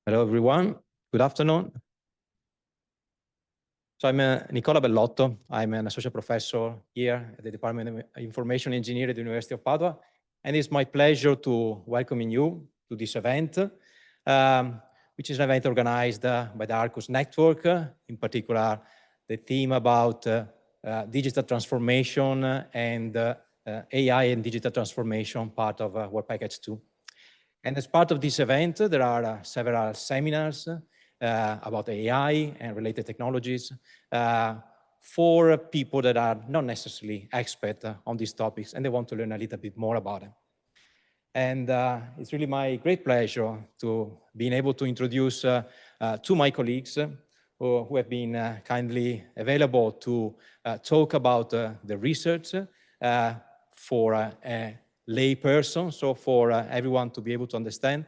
Hello, everyone. Good afternoon. So I'm Nicola Bellotto. I'm an associate professor here at the Department of Information Engineering at the University of Padua. And it's my pleasure to welcome you to this event, which is an event organized by the Arcus Network, in particular, the theme about digital transformation and AI and digital transformation, part of Work Package 2. And as part of this event, there are several seminars about AI and related technologies for people that are not necessarily expert on these topics and they want to learn a little bit more about them. And it's really my great pleasure to being able to introduce two my colleagues who have been kindly available to talk about the research for a lay person, so for everyone to be able to understand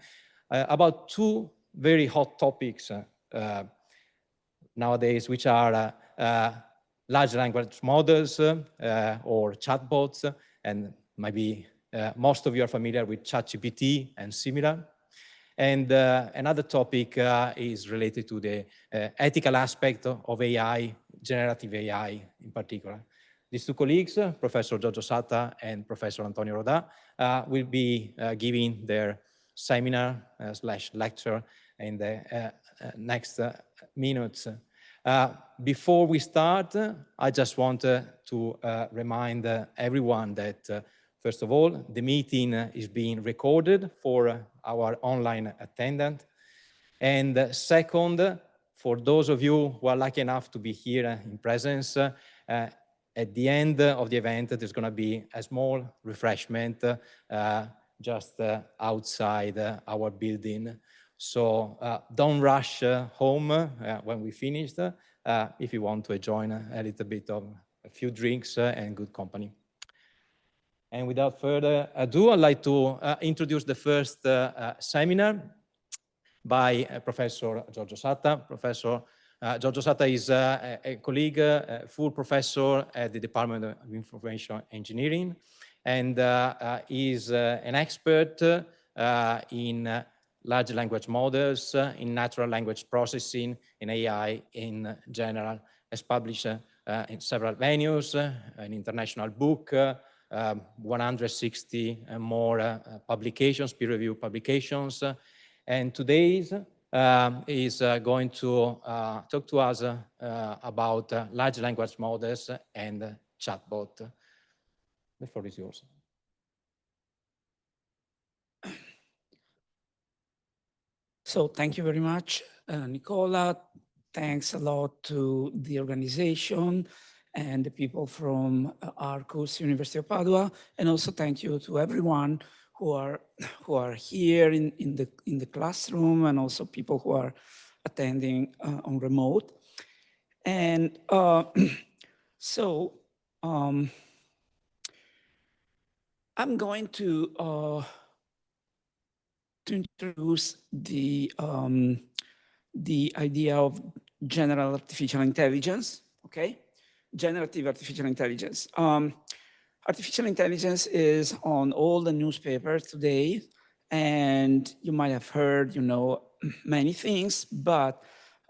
about two very hot topics nowadays, which are large language models or chatbots, and maybe most of you are familiar with ChatGPT and similar. And another topic is related to the ethical aspect of AI, generative AI in particular. These two colleagues, Professor Giorgio Satta and Professor Antonio Rodà, will be giving their seminar slash lecture in the next minutes. Before we start, I just want to remind everyone that, first of all, the meeting is being recorded for our online attendant. And second, for those of you who are lucky enough to be here in presence, at the end of the event, there's going to be a small refreshment just outside our building. So don't rush home when we finish if you want to join a little bit of a few drinks and good company. And without further ado, I'd like to introduce the first seminar by Professor Giorgio Satta. Professor Giorgio Satta is a colleague, a full professor at the Department of Information Engineering, and is an expert in large language models, in natural language processing, in AI in general. Has published in several venues, an international book, 160 more publications, peer-reviewed publications, and today is going to talk to us about large language models and chatbot. The floor is yours. So thank you very much, Nicola. Thanks a lot to the organization and the people from Arcus, University of Padua, and also thank you to everyone who are here in the classroom, and also people who are attending on remote. And so I'm going to introduce the idea of general artificial intelligence, okay? Generative artificial intelligence. Artificial intelligence is on all the newspapers today, and you might have heard, many things, but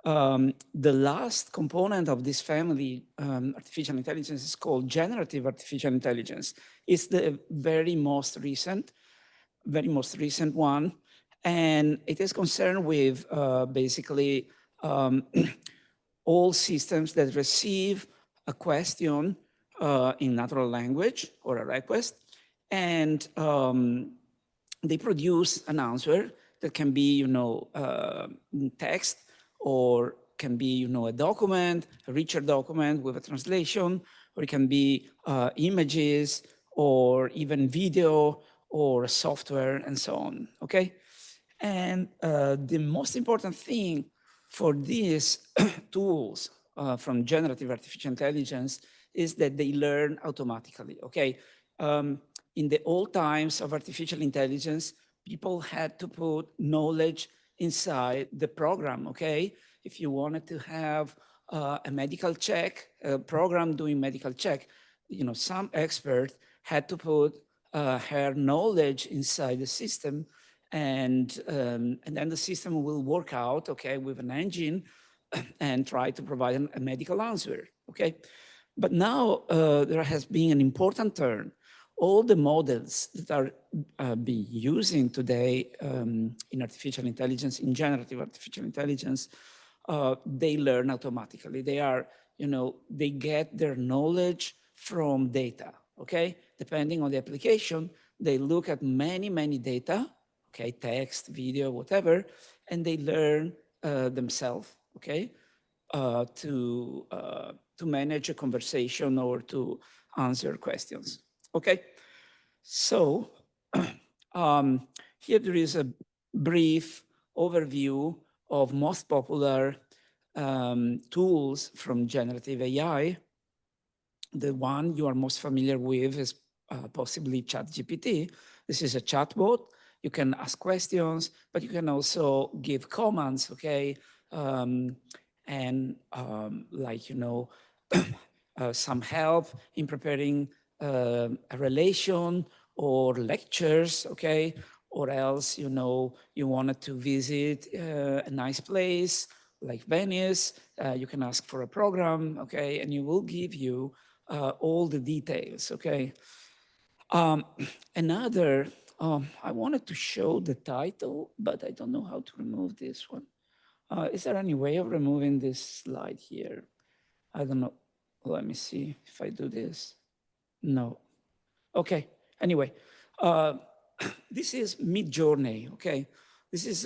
the last component of this family, artificial intelligence, is called generative artificial intelligence. It's the very most recent one, and it is concerned with basically all systems that receive a question in natural language or a request, and they produce an answer that can be, text, or can be, a document, a richer document with a translation, or it can be images, or even video, or software, and so on, okay? And the most important thing for these tools from generative artificial intelligence is that they learn automatically, okay? In the old times of artificial intelligence, people had to put knowledge inside the program, okay? If you wanted to have a medical check, a program doing medical check, some expert had to put her knowledge inside the system and then the system will work out, okay, with an engine and try to provide a medical answer, okay? But now there has been an important turn. All the models that are being using today in artificial intelligence, in generative artificial intelligence, they learn automatically. They are, they get their knowledge from data, okay? Depending on the application, they look at many, many data, okay, text, video, whatever, and they learn themselves, okay, to manage a conversation or to answer questions, okay? So here there is a brief overview of most popular tools from generative AI. The one you are most familiar with is possibly ChatGPT. This is a chatbot. You can ask questions, but you can also give commands, okay? And like, some help in preparing a relation or lectures, okay? Or else, you wanted to visit a nice place like Venice, you can ask for a program, okay? And you will give you all the details, okay? Um, another, I wanted to show the title, but I don't know how to remove this one. Is there any way of removing this slide here? I don't know. Let me see if I do this. No. Okay. Anyway, uh, this is Midjourney. Okay, this is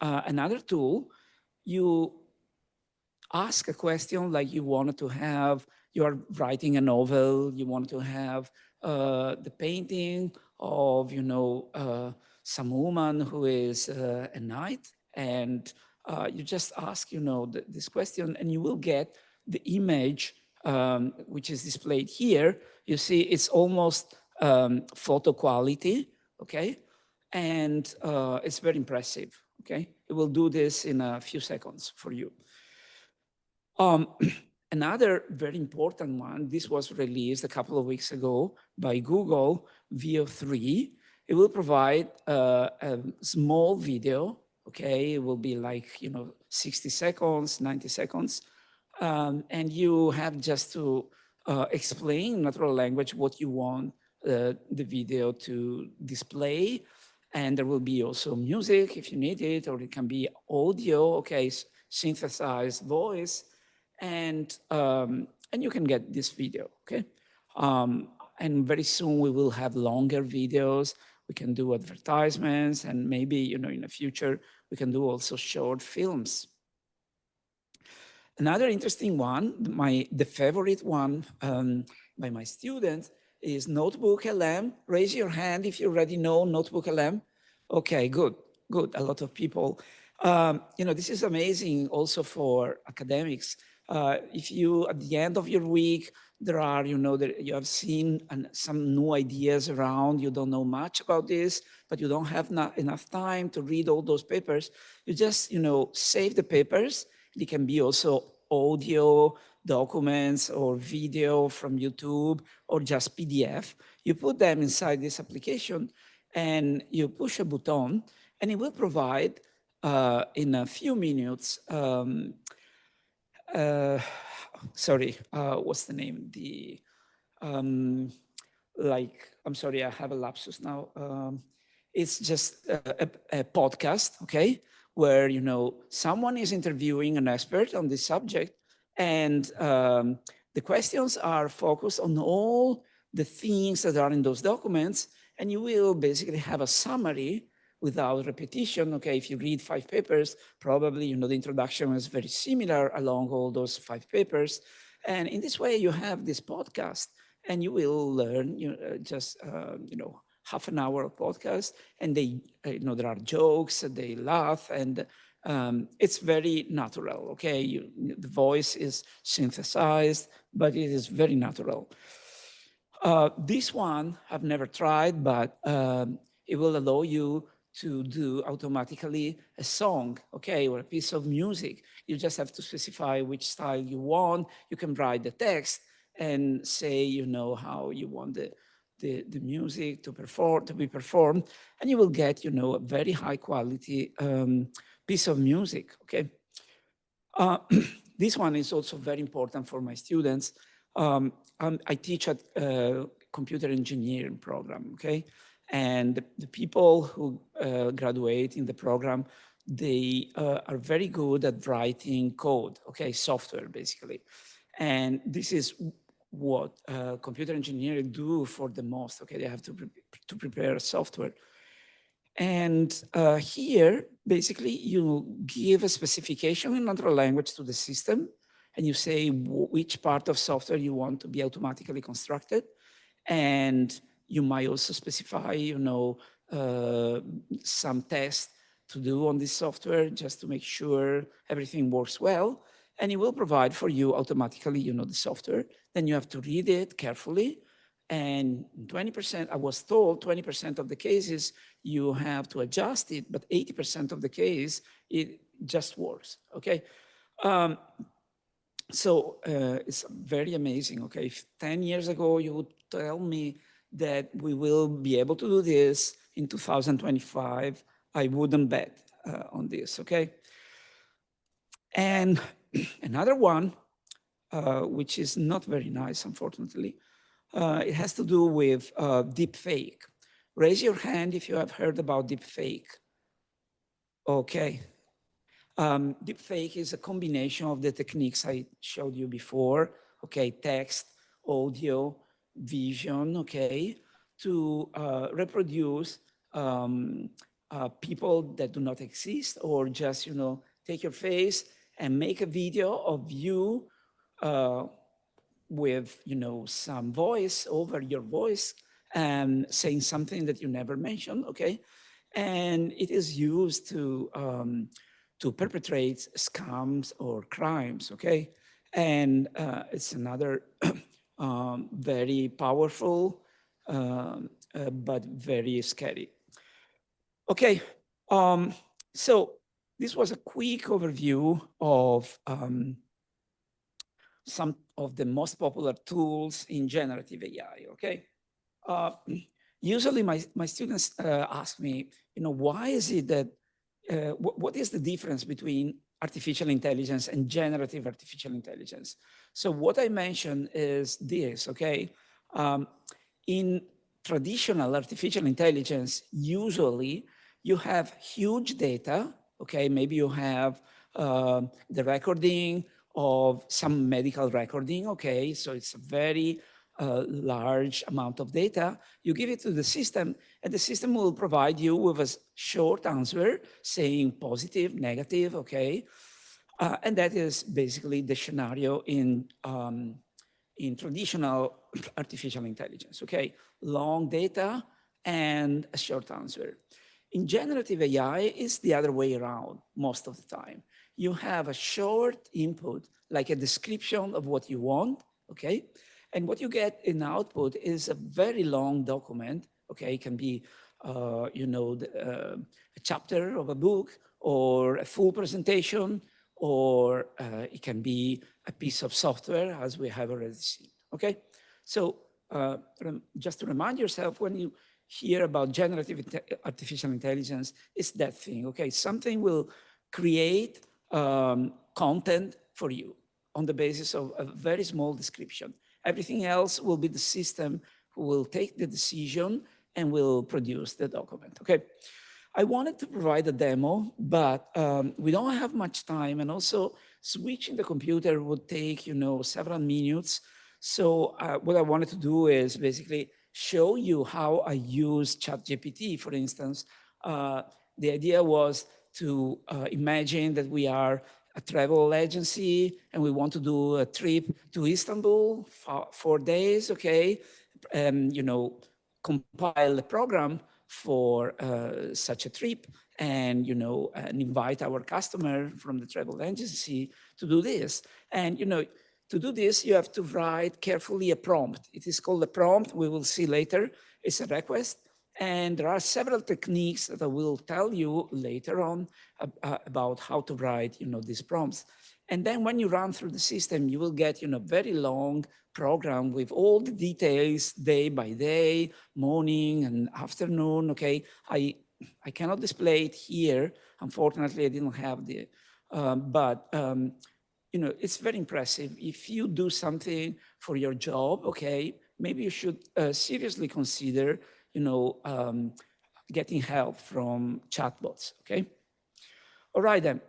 another tool. You ask a question like you wanted to have. You are writing a novel. You want to have the painting of some woman who is a knight, and you just ask this question, and you will get the image which is displayed here. You see, it's almost photo quality, okay? And it's very impressive, okay? It will do this in a few seconds for you. Another very important one, this was released a couple of weeks ago by Google, VO3. It will provide a small video, okay? It will be like, 60 seconds, 90 seconds. And you have just to explain in natural language what you want the video to display. And there will be also music if you need it, or it can be audio, okay, synthesized voice, and you can get this video, okay? And very soon we will have longer videos. We can do advertisements, and maybe in the future we can do also short films. Another interesting one, the favorite one by my students is Notebook LM. Raise your hand if you already know Notebook LM. Okay, good. A lot of people. This is amazing also for academics. If you, at the end of your week, there are, you have seen some new ideas around, you don't know much about this, but you don't have enough time to read all those papers, you just, save the papers. It can be also audio documents or video from YouTube or just PDF. You put them inside this application and you push a button, and it will provide in a few minutes, what's the name? I'm sorry, I have a lapsus now. It's just a podcast, okay? Where, someone is interviewing an expert on this subject, and the questions are focused on all the things that are in those documents, and you will basically have a summary without repetition. Okay, if you read 5 papers, probably, the introduction is very similar along all those 5 papers. And in this way, you have this podcast, and you will learn just half an hour of podcast, and they there are jokes, they laugh, and it's very natural. Okay, the voice is synthesized, but it is very natural. This one I've never tried, but it will allow you to do automatically a song, okay, or a piece of music. You just have to specify which style you want. You can write the text and say, how you want the music to be performed, and you will get, a very high quality piece of music, okay? This one is also very important for my students. I teach at computer engineering program, okay? And the people who graduate in the program, they are very good at writing code, okay, software basically. And this is what computer engineering do for the most, okay? They have to prepare software. And here, basically, you give a specification in natural language to the system, and you say which part of software you want to be automatically constructed. And you might also specify, some tests to do on this software just to make sure everything works well. And it will provide for you automatically, the software. Then you have to read it carefully. And 20%, I was told 20% of the cases you have to adjust it, but 80% of the case, it just works, okay? So it's very amazing, okay? If 10 years ago you would tell me that we will be able to do this in 2025, I wouldn't bet on this, okay? And another one, which is not very nice, unfortunately, it has to do with deep fake. Raise your hand if you have heard about deep fake. Okay. Deep fake is a combination of the techniques I showed you before, okay, text, audio, vision, okay, to reproduce people that do not exist, or just, take your face and make a video of you with, some voice over your voice and saying something that you never mentioned, okay? And it is used to perpetrate scams or crimes, okay? And it's another very powerful, but very scary. Okay, so this was a quick overview of some of the most popular tools in generative AI, okay? Usually my students ask me, why is it that, what is the difference between artificial intelligence and generative artificial intelligence? So what I mentioned is this, okay? In traditional artificial intelligence, usually you have huge data, okay? Maybe you have the recording of some medical recording, okay? So it's a very large amount of data. You give it to the system, and the system will provide you with a short answer saying positive, negative, okay? And that is basically the scenario in traditional artificial intelligence, okay? Long data and a short answer. In generative AI, it's the other way around most of the time. You have a short input, like a description of what you want, okay? And what you get in output is a very long document, okay? It can be, a chapter of a book, or a full presentation, or it can be a piece of software, as we have already seen, okay? So just to remind yourself, when you hear about generative artificial intelligence, it's that thing, okay? Something will create content for you on the basis of a very small description. Everything else will be the system who will take the decision and will produce the document, okay? I wanted to provide a demo, but we don't have much time, and also switching the computer would take, several minutes. So what I wanted to do is basically show you how I use ChatGPT, for instance. The idea was to imagine that we are a travel agency and we want to do a trip to Istanbul for 4 days, okay? Compile a program for such a trip, and and invite our customer from the travel agency to do this. And to do this, you have to write carefully a prompt. It is called a prompt. We will see later. It's a request. And there are several techniques that I will tell you later on about how to write, these prompts. And then when you run through the system, you will get very long program with all the details day by day, morning and afternoon. Okay, I cannot display it here. Unfortunately, I didn't have the, but it's very impressive. If you do something for your job, okay, maybe you should seriously consider, getting help from chatbots. Okay. All right then.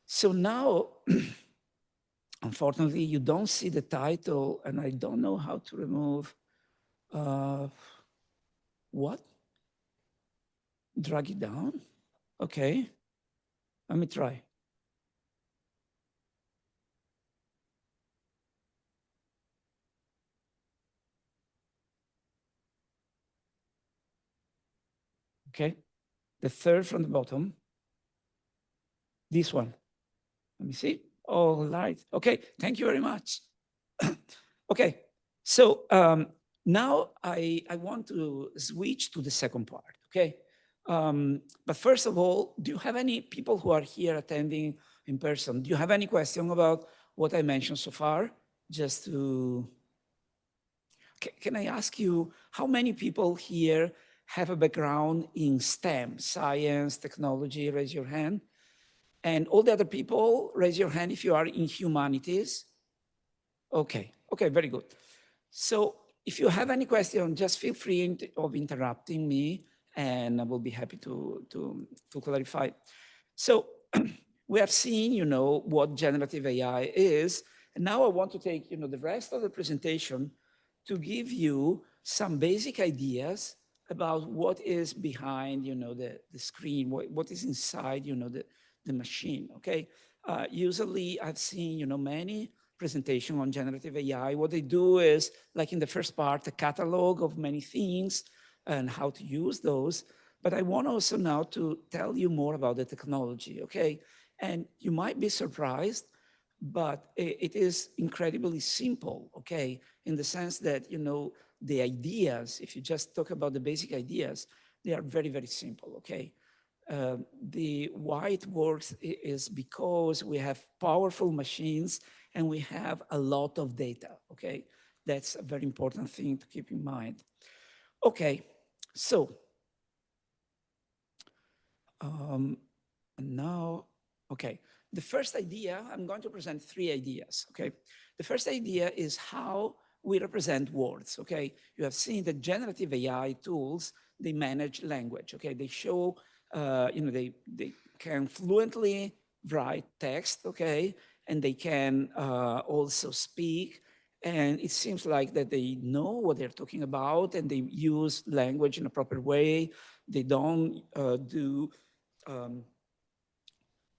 So now, unfortunately, you don't see the title, and I don't know how to remove what? Drag it down? Okay, let me try. Okay, the third from the bottom, this one. Let me see. All right, okay, thank you very much. Okay, so now I want to switch to the second part, okay? But first of all, do you have any people who are here attending in person? Do you have any question about what I mentioned so far? Just to, can I ask you, how many people here have a background in STEM, science, technology? Raise your hand. And all the other people, raise your hand if you are in humanities. Okay, okay, very good. So if you have any question, just feel free of interrupting me, and I will be happy to clarify. So we have seen, what generative AI is, and now I want to take, the rest of the presentation to give you some basic ideas about what is behind, the screen, what is inside, the machine, okay? Usually I've seen, many presentation on generative AI. What they do is, like in the first part, a catalog of many things and how to use those. But I want also now to tell you more about the technology, okay? And you might be surprised, but it is incredibly simple, okay? In the sense that, the ideas, if you just talk about the basic ideas, they are very, very simple, okay? Why it works is because we have powerful machines and we have a lot of data, okay? That's a very important thing to keep in mind. Okay, so now, okay. The first idea, I'm going to present 3 ideas, okay? The first idea is how we represent words, okay? You have seen that generative AI tools, they manage language, okay? They show, they can fluently write text, okay? And they can also speak. And it seems like that they know what they're talking about and they use language in a proper way. They don't do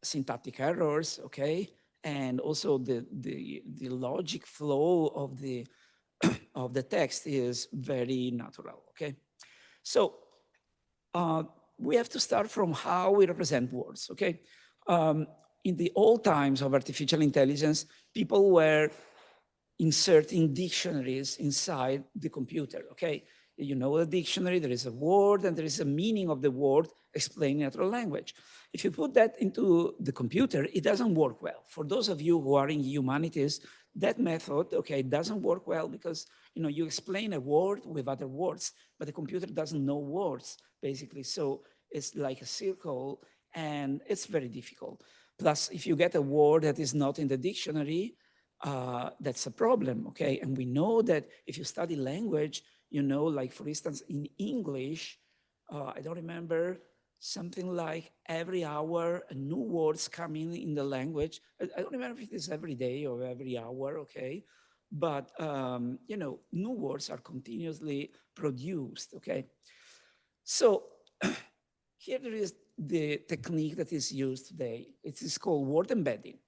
syntactic errors, okay? And also the logic flow of the of the text is very natural, okay? So we have to start from how we represent words, okay? In the old times of artificial intelligence, people were inserting dictionaries inside the computer, okay? You know a dictionary, there is a word and there is a meaning of the word explained in natural language. If you put that into the computer, it doesn't work well. For those of you who are in humanities, that method, okay, doesn't work well because, you explain a word with other words, but the computer doesn't know words, basically. So it's like a circle and it's very difficult. Plus, if you get a word that is not in the dictionary, that's a problem, okay? And we know that if you study language, like for instance, in English, I don't remember, something like every hour, new words come in the language. I don't remember if it is every day or every hour, okay? But, new words are continuously produced, okay? So here there is the technique that is used today. It is called word embedding.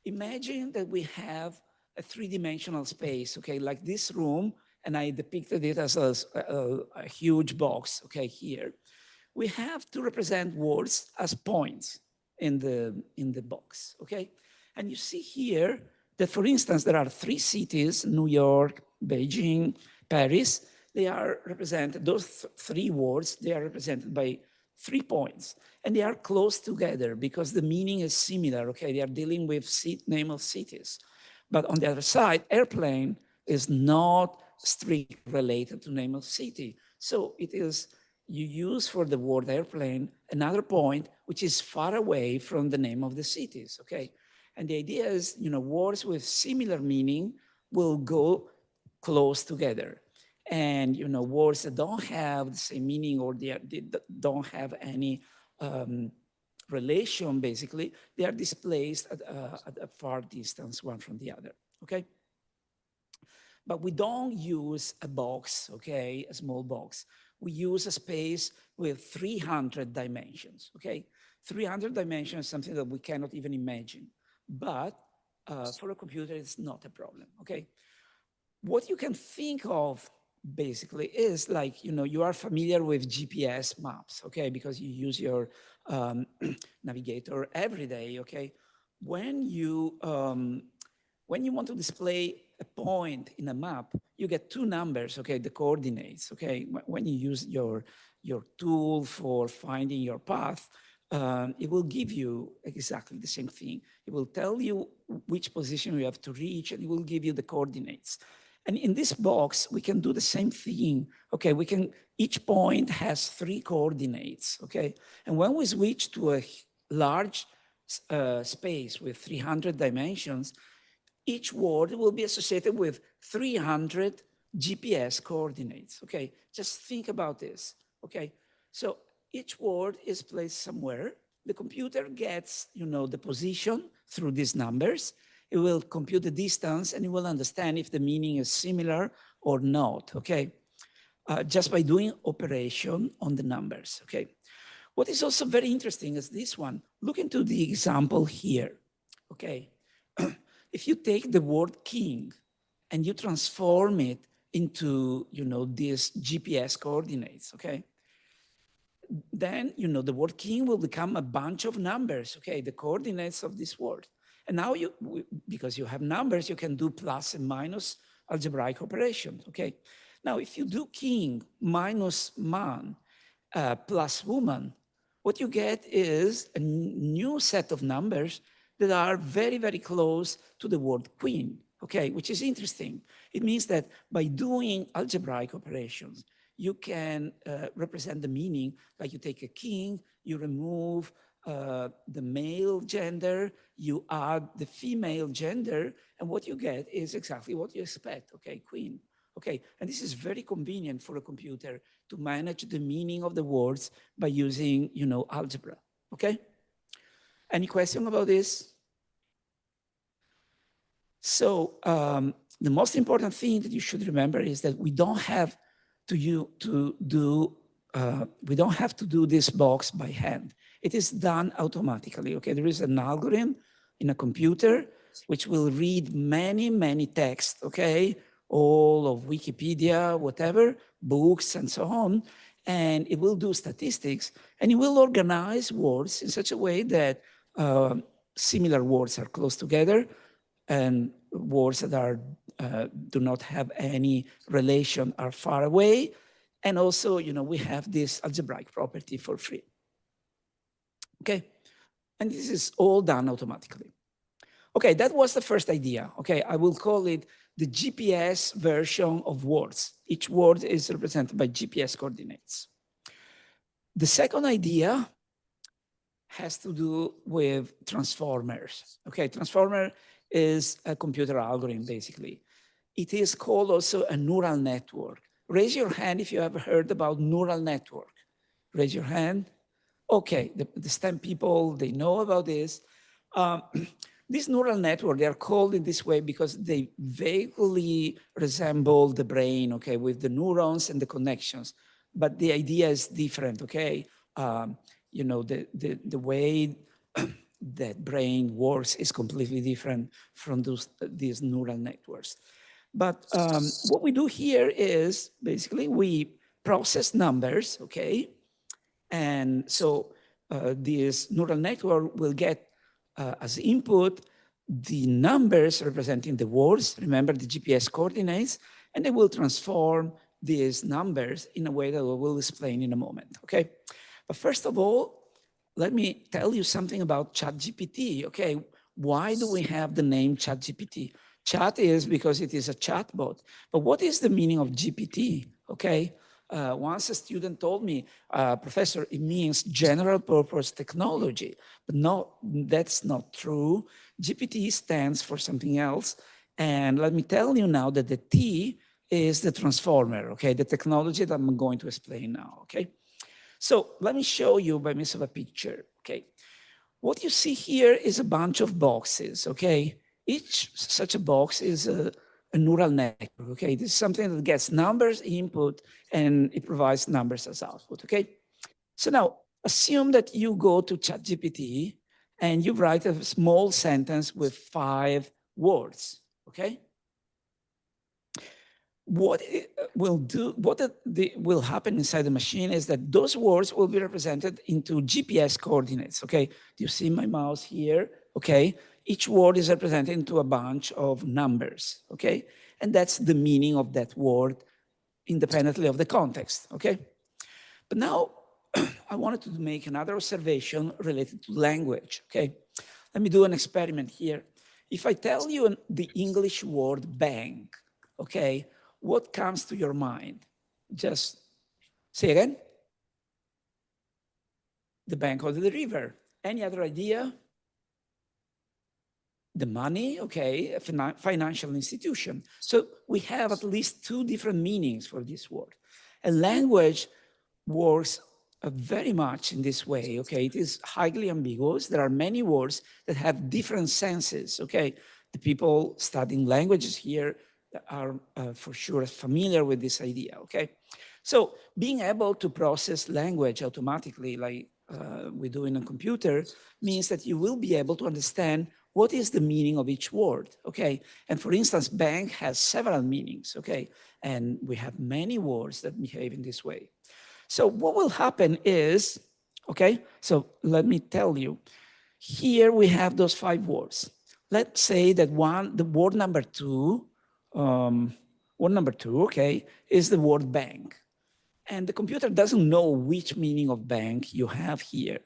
Imagine that we have a 3-dimensional space, okay, like this room, and I depicted it as a huge box, okay, here. We have to represent words as points in the box, okay? And you see here that, for instance, there are 3 cities, New York, Beijing, Paris. They are represented, those 3 words, they are represented by 3 points, and they are close together because the meaning is similar, okay? They are dealing with name of cities. But on the other side, airplane is not strictly related to name of city. So it is, you use for the word airplane another point which is far away from the name of the cities, okay? And the idea is, words with similar meaning will go close together. And, words that don't have the same meaning or they don't have any relation, basically, they are displaced at a far distance one from the other, okay? But we don't use a box, okay, a small box. We use a space with 300 dimensions, okay? 300 dimensions is something that we cannot even imagine. But for a computer, it's not a problem, okay? What you can think of basically is like, you are familiar with GPS maps, okay? Because you use your navigator every day, okay? When you want to display a point in a map, you get two numbers, okay, the coordinates, okay? When you use your tool for finding your path, it will give you exactly the same thing. It will tell you which position you have to reach, and it will give you the coordinates. And in this box, we can do the same thing, okay? Each point has 3 coordinates, okay? And when we switch to a large space with 300 dimensions, each word will be associated with 300 GPS coordinates, okay? Just think about this, okay? So each word is placed somewhere. The computer gets, the position through these numbers. It will compute the distance and it will understand if the meaning is similar or not, okay? Just by doing operation on the numbers, okay? What is also very interesting is this one. Look into the example here, okay? If you take the word king and you transform it into, these GPS coordinates, okay? Then, the word king will become a bunch of numbers, okay? The coordinates of this word. And now because you have numbers, you can do plus and minus algebraic operations, okay? Now, if you do king minus man plus woman, what you get is a new set of numbers that are very, very close to the word queen, okay, which is interesting. It means that by doing algebraic operations, you can represent the meaning, like you take a king, you remove the male gender, you add the female gender, and what you get is exactly what you expect, okay, queen. Okay, and this is very convenient for a computer to manage the meaning of the words by using, algebra, okay? Any question about this? So the most important thing that you should remember is that we don't have to do this box by hand. It is done automatically, okay? There is an algorithm in a computer which will read many, many texts, okay? All of Wikipedia, whatever, books and so on, and it will do statistics, and it will organize words in such a way that similar words are close together, and words that are do not have any relation are far away. And also, we have this algebraic property for free. Okay, and this is all done automatically. Okay, that was the first idea. Okay, I will call it the GPS version of words. Each word is represented by GPS coordinates. The second idea has to do with transformers. Okay, transformer is a computer algorithm, basically. It is called also a neural network. Raise your hand if you have heard about neural network. Raise your hand. Okay, the STEM people, they know about this. This neural network, they are called in this way because they vaguely resemble the brain, okay, with the neurons and the connections. But the idea is different, okay? The way that brain works is completely different from these neural networks. But what we do here is basically we process numbers, okay? And so this neural network will get as input the numbers representing the words, remember the GPS coordinates, and they will transform these numbers in a way that we will explain in a moment, okay? But first of all, let me tell you something about ChatGPT, okay? Why do we have the name ChatGPT? Chat is because it is a chatbot. But what is the meaning of GPT, okay? Once a student told me, Professor, it means general purpose technology. But no, that's not true. GPT stands for something else. And let me tell you now that the T is the transformer, okay? The technology that I'm going to explain now, okay? So let me show you by means of a picture, okay? What you see here is a bunch of boxes, okay? Each such a box is a neural network, okay? This is something that gets numbers input and it provides numbers as output, okay? So now assume that you go to ChatGPT and you write a small sentence with 5 words, okay? What it will do, will happen inside the machine is that those words will be represented into GPS coordinates, okay? Do you see my mouse here? Okay, each word is represented into a bunch of numbers, okay? And that's the meaning of that word independently of the context, okay? But now I wanted to make another observation related to language, okay? Let me do an experiment here. If I tell you the English word bank, okay, what comes to your mind? Just say again. The bank of the river. Any other idea? The money, okay, a financial institution. So we have at least 2 different meanings for this word. And language works very much in this way, okay? It is highly ambiguous. There are many words that have different senses, okay? The people studying languages here are for sure familiar with this idea, okay? So being able to process language automatically, like we do in a computer, means that you will be able to understand what is the meaning of each word, okay? And for instance, bank has several meanings, okay? And we have many words that behave in this way. So what will happen is, okay, so let me tell you, here we have those 5 words. Let's say that the word number two, okay, is the word bank. And the computer doesn't know which meaning of bank you have here.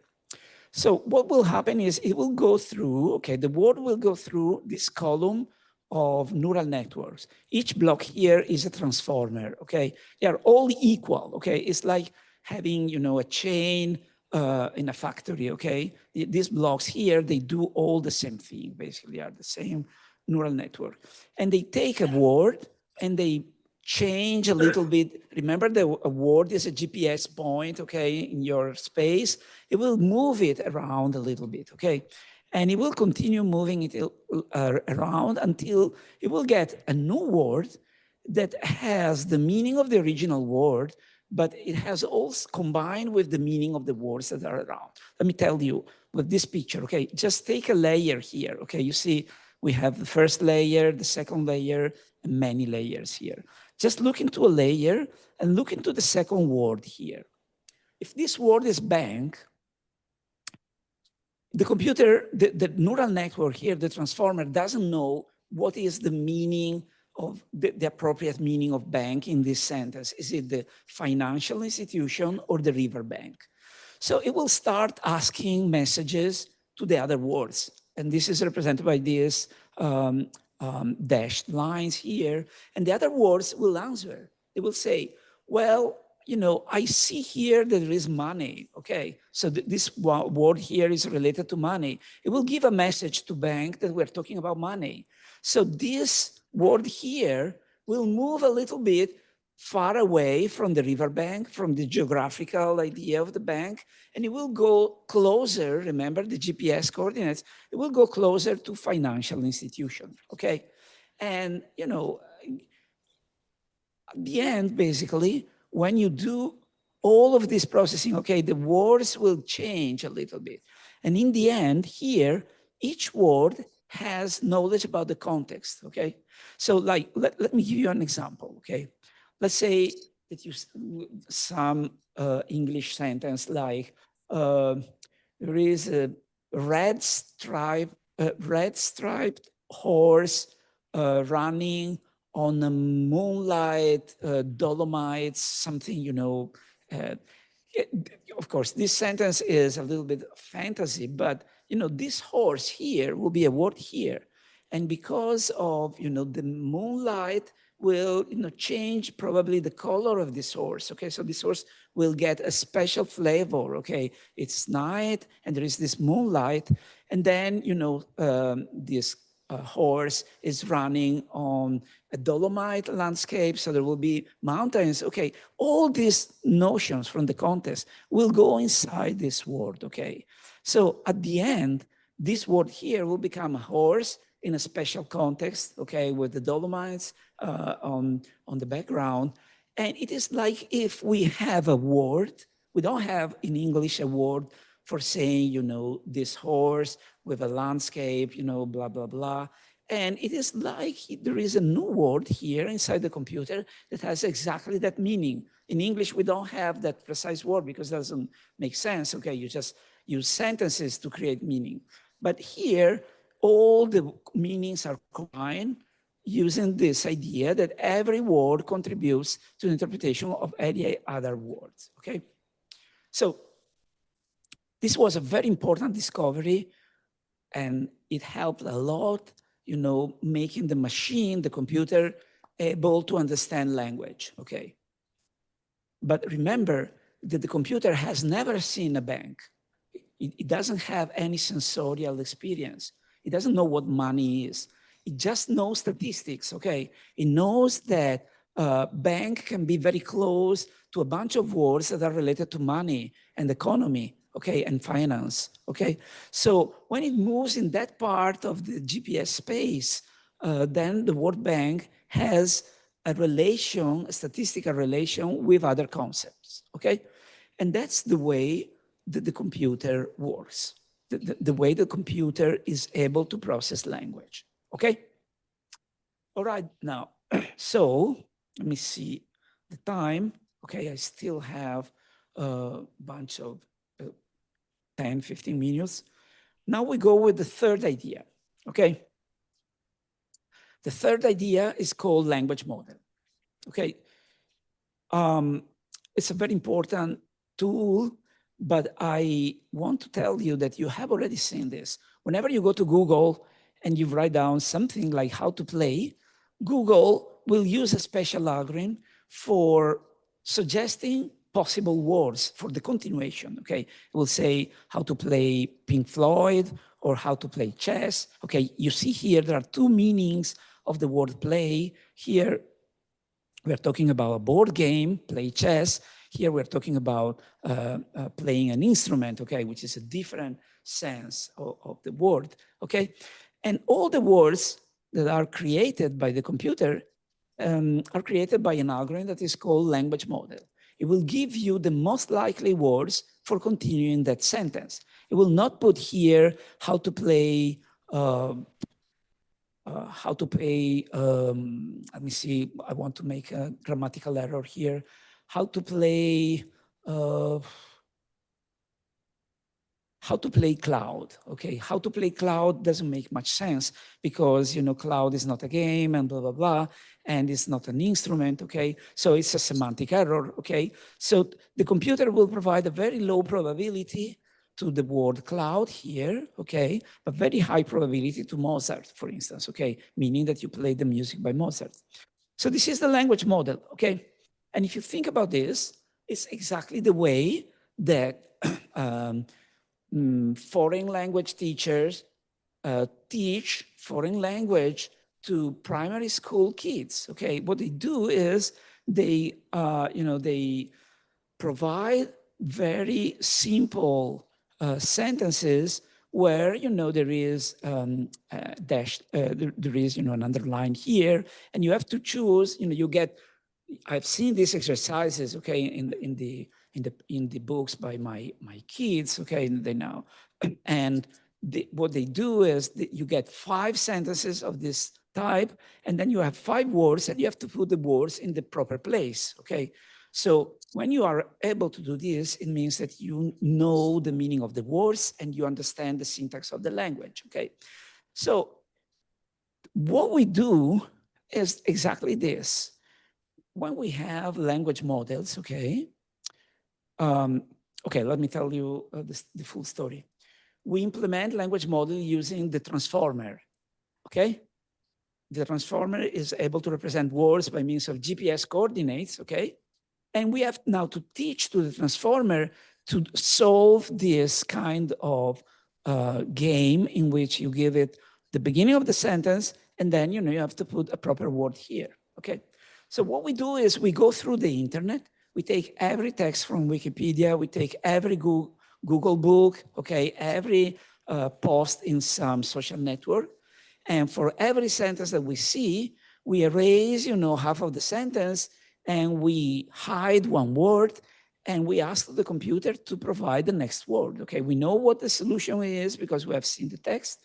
So what will happen is it will go through, okay, the word will go through this column of neural networks. Each block here is a transformer, okay? They are all equal, okay? It's like having, you know, a chain in a factory, okay? These blocks here, they do all the same thing, basically are the same neural network. And they take a word and they change a little bit. Remember, a word is a GPS point, okay, in your space. It will move it around a little bit, okay? And it will continue moving it around until it will get a new word that has the meaning of the original word, but it has also combined with the meaning of the words that are around. Let me tell you with this picture, okay? Just take a layer here, okay? You see, we have the first layer, the second layer, and many layers here. Just look into a layer and look into the second word here. If this word is bank, the computer, the neural network here, the transformer, doesn't know what is the meaning of the appropriate meaning of bank in this sentence. Is it the financial institution or the river bank? So it will start asking messages to the other words. And this is represented by these dashed lines here. And the other words will answer. They will say, well, you know, I see here that there is money, okay? So this word here is related to money. It will give a message to bank that we're talking about money. So this word here will move a little bit far away from the riverbank, from the geographical idea of the bank, and it will go closer, remember the GPS coordinates, it will go closer to financial institution, okay? And, you know, at the end, basically, when you do all of this processing, okay, the words will change a little bit. And in the end, here, each word has knowledge about the context, okay? So like, let me give you an example, okay? Let's say that you some English sentence like, there is a red striped horse running on a moonlight, Dolomites, something, you know, Of course, this sentence is a little bit fantasy, but this horse here will be a word here. And because of the moonlight will change probably the color of this horse. Okay, so this horse will get a special flavor. Okay, it's night and there is this moonlight, and then this horse is running on a Dolomite landscape, so there will be mountains. Okay, all these notions from the context will go inside this word. Okay, so at the end, this word here will become a horse in a special context. Okay, with the Dolomites on the background, and it is like if we have a word. We don't have in English a word for saying this horse with a landscape, blah blah blah. And it is like there is a new word here inside the computer that has exactly that meaning. In English, we don't have that precise word because it doesn't make sense. Okay, you just use sentences to create meaning. But here, all the meanings are combined using this idea that every word contributes to the interpretation of any other words. Okay, so this was a very important discovery, and it helped a lot, making the machine, the computer, able to understand language. Okay, but remember that the computer has never seen a bank. It doesn't have any sensorial experience. It doesn't know what money is. It just knows statistics. Okay, it knows that bank can be very close to a bunch of words that are related to money and economy, okay, and finance, okay? So when it moves in that part of the GPS space, then the word bank has a relation, a statistical relation with other concepts, okay? And that's the way that the computer works, the way the computer is able to process language, okay? All right, now, so let me see the time. Okay, I still have a bunch of 10, 15 minutes. Now we go with the third idea, okay? The third idea is called language model, okay? It's a very important tool, but I want to tell you that you have already seen this. Whenever you go to Google and you write down something like how to play, Google will use a special algorithm for suggesting possible words for the continuation, okay? It will say how to play Pink Floyd or how to play chess. Okay, you see here there are two meanings of the word play. Here, we're talking about a board game, play chess. Here we're talking about playing an instrument, okay, which is a different sense of the word, okay? And all the words that are created by the computer are created by an algorithm that is called language model. It will give you the most likely words for continuing that sentence. It will not put here how to play let me see, I want to make a grammatical error here. How to play cloud, okay? How to play cloud doesn't make much sense because, cloud is not a game and blah, blah, blah, and it's not an instrument, okay? So it's a semantic error, okay? So the computer will provide a very low probability to the word cloud here, okay? But very high probability to Mozart, for instance, okay? Meaning that you play the music by Mozart. So this is the language model, okay? And if you think about this, it's exactly the way that foreign language teachers teach foreign language to primary school kids, okay? What they do is they, they provide very simple sentences where there is dash, there is an underline here, and you have to choose. You get. I've seen these exercises, okay, in the books by my kids, okay, they know, and what they do is you get 5 sentences of this type, and then you have 5 words, and you have to put the words in the proper place, okay. So when you are able to do this, it means that you know the meaning of the words and you understand the syntax of the language, okay? So what we do is exactly this. When we have language models, okay, Okay, let me tell you the full story. We implement language model using the transformer, okay? The transformer is able to represent words by means of GPS coordinates, okay? And we have now to teach to the transformer to solve this kind of game in which you give it the beginning of the sentence, and then you have to put a proper word here, okay? So what we do is we go through the internet, we take every text from Wikipedia, we take every Google book, okay, every post in some social network, and for every sentence that we see, we erase, half of the sentence, and we hide one word, and we ask the computer to provide the next word. Okay, we know what the solution is because we have seen the text,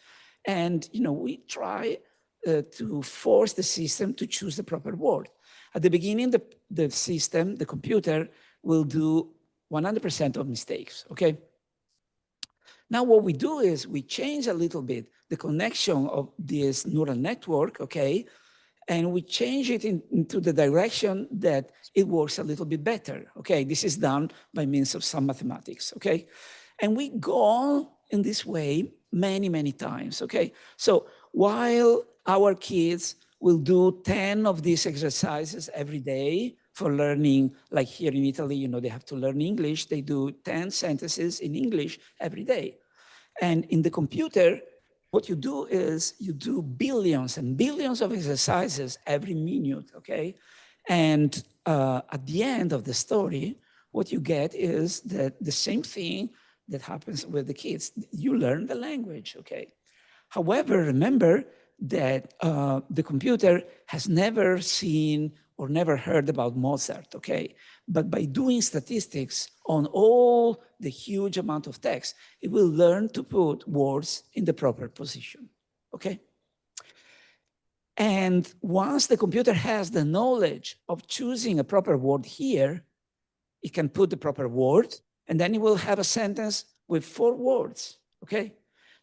and we try to force the system to choose the proper word. At the beginning, the system, the computer, will do 100% of mistakes. Okay. Now what we do is we change a little bit the connection of this neural network, okay, and we change it into the direction that it works a little bit better, okay? This is done by means of some mathematics, okay? And we go on in this way many, many times, okay? So while our kids will do 10 of these exercises every day for learning, like here in Italy, they have to learn English, they do 10 sentences in English every day. And in the computer, what you do is you do billions and billions of exercises every minute, okay? And at the end of the story, what you get is that the same thing that happens with the kids. You learn the language, okay? However, remember that the computer has never seen or never heard about Mozart, okay? But by doing statistics on all the huge amount of text, it will learn to put words in the proper position, okay? And once the computer has the knowledge of choosing a proper word here, it can put the proper word, and then it will have a sentence with 4 words, okay?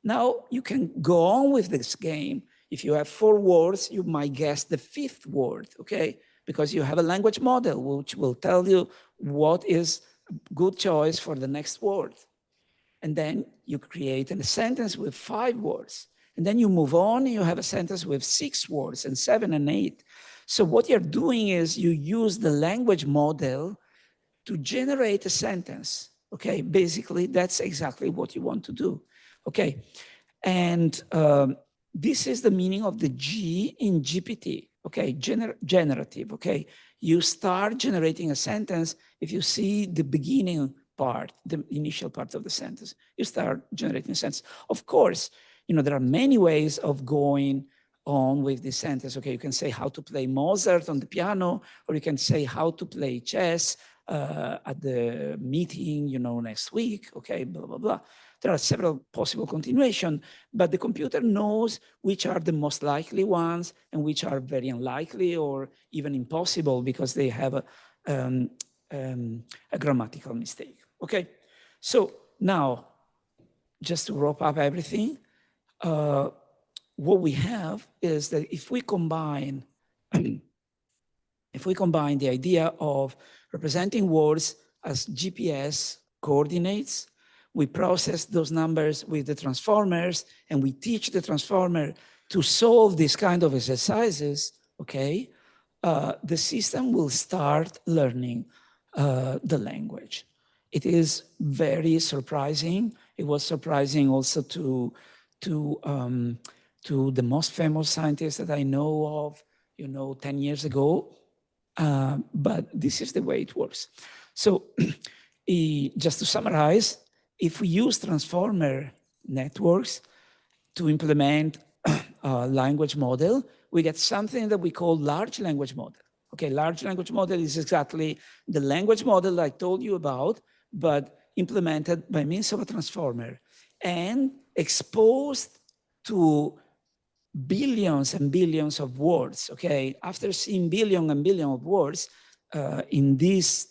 Now you can go on with this game. If you have 4 words, you might guess the 5th word, okay? Because you have a language model which will tell you what is a good choice for the next word. And then you create a sentence with 5 words. And then you move on and you have a sentence with 6 words and 7 and 8. So what you're doing is you use the language model to generate a sentence, okay? Basically, that's exactly what you want to do, okay? And this is the meaning of the G in GPT, okay? Generative, okay? You start generating a sentence if you see the beginning part, the initial part of the sentence, you start generating a sentence. Of course, there are many ways of going on with this sentence, okay? You can say how to play Mozart on the piano, or you can say how to play chess at the meeting, next week, okay, blah, blah, blah. There are several possible continuations, but the computer knows which are the most likely ones and which are very unlikely or even impossible because they have a grammatical mistake, okay? So now, just to wrap up everything, what we have is that if we combine the idea of representing words as GPS coordinates, we process those numbers with the transformers, and we teach the transformer to solve these kind of exercises, okay, the system will start learning the language. It is very surprising. It was surprising also to the most famous scientists that I know of, 10 years ago. But this is the way it works. So just to summarize, if we use transformer networks to implement a language model, we get something that we call large language model. Okay, large language model is exactly the language model I told you about, but implemented by means of a transformer and exposed to billions and billions of words, okay? After seeing billion and billion of words in this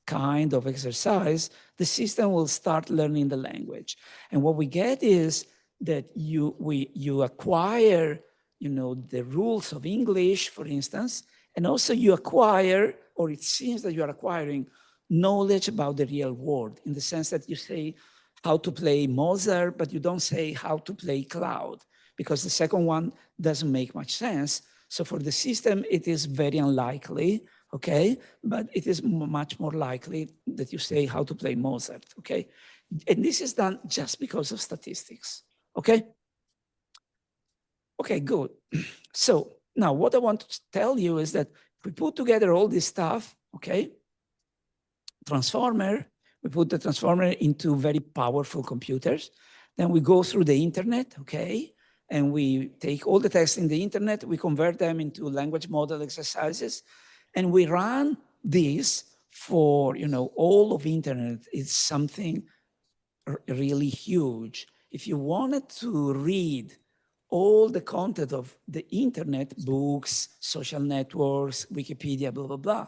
kind of exercise, the system will start learning the language. And what we get is that you acquire, the rules of English, for instance, and also you acquire, or it seems that you are acquiring knowledge about the real world, in the sense that you say how to play Mozart, but you don't say how to play cloud, because the second one doesn't make much sense. So for the system, it is very unlikely, okay? But it is much more likely that you say how to play Mozart, okay? And this is done just because of statistics, okay? Okay, good. So now what I want to tell you is that we put together all this stuff, okay? Transformer, we put the transformer into very powerful computers. Then we go through the internet, okay? And we take all the text in the internet, we convert them into language model exercises, and we run this for, all of internet. It's something really huge. If you wanted to read all the content of the internet, books, social networks, Wikipedia, blah, blah, blah,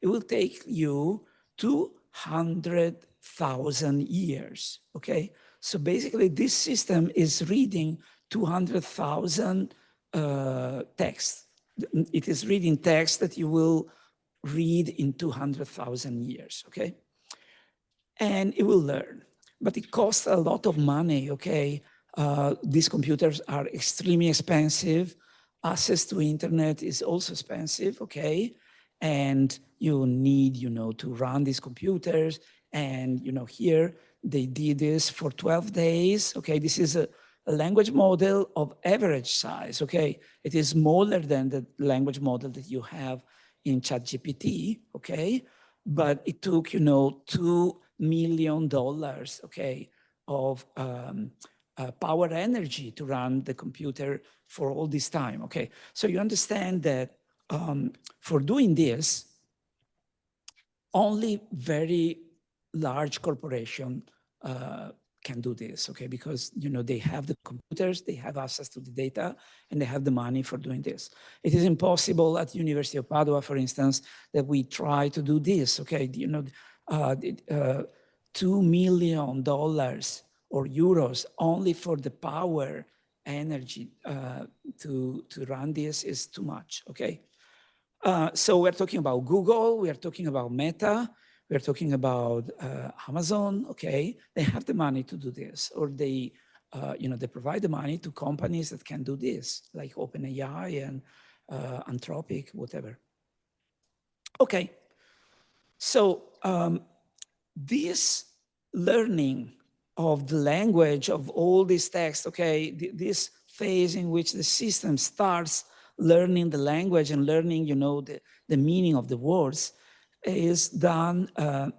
it will take you 200,000 years, okay? So basically this system is reading 200,000 texts. It is reading text that you will read in 200,000 years, okay? And it will learn, but it costs a lot of money, okay? These computers are extremely expensive. Access to internet is also expensive, okay? And you need, to run these computers. And, here they did this for 12 days, okay? This is a language model of average size, okay? It is smaller than the language model that you have in ChatGPT, okay? But it took, $2 million, okay, of power energy to run the computer for all this time, okay? So you understand that for doing this, only very large corporation can do this, okay? Because, they have the computers, they have access to the data, and they have the money for doing this. It is impossible at University of Padua, for instance, that we try to do this, okay? $2 million or euros only for the power energy to run this is too much, okay? So we're talking about Google, we are talking about Meta, we're talking about Amazon, okay? They have the money to do this, or they provide the money to companies that can do this, like OpenAI and Anthropic, whatever. Okay, so this learning of the language of all these texts, okay, this phase in which the system starts learning the language and learning, the meaning of the words, is done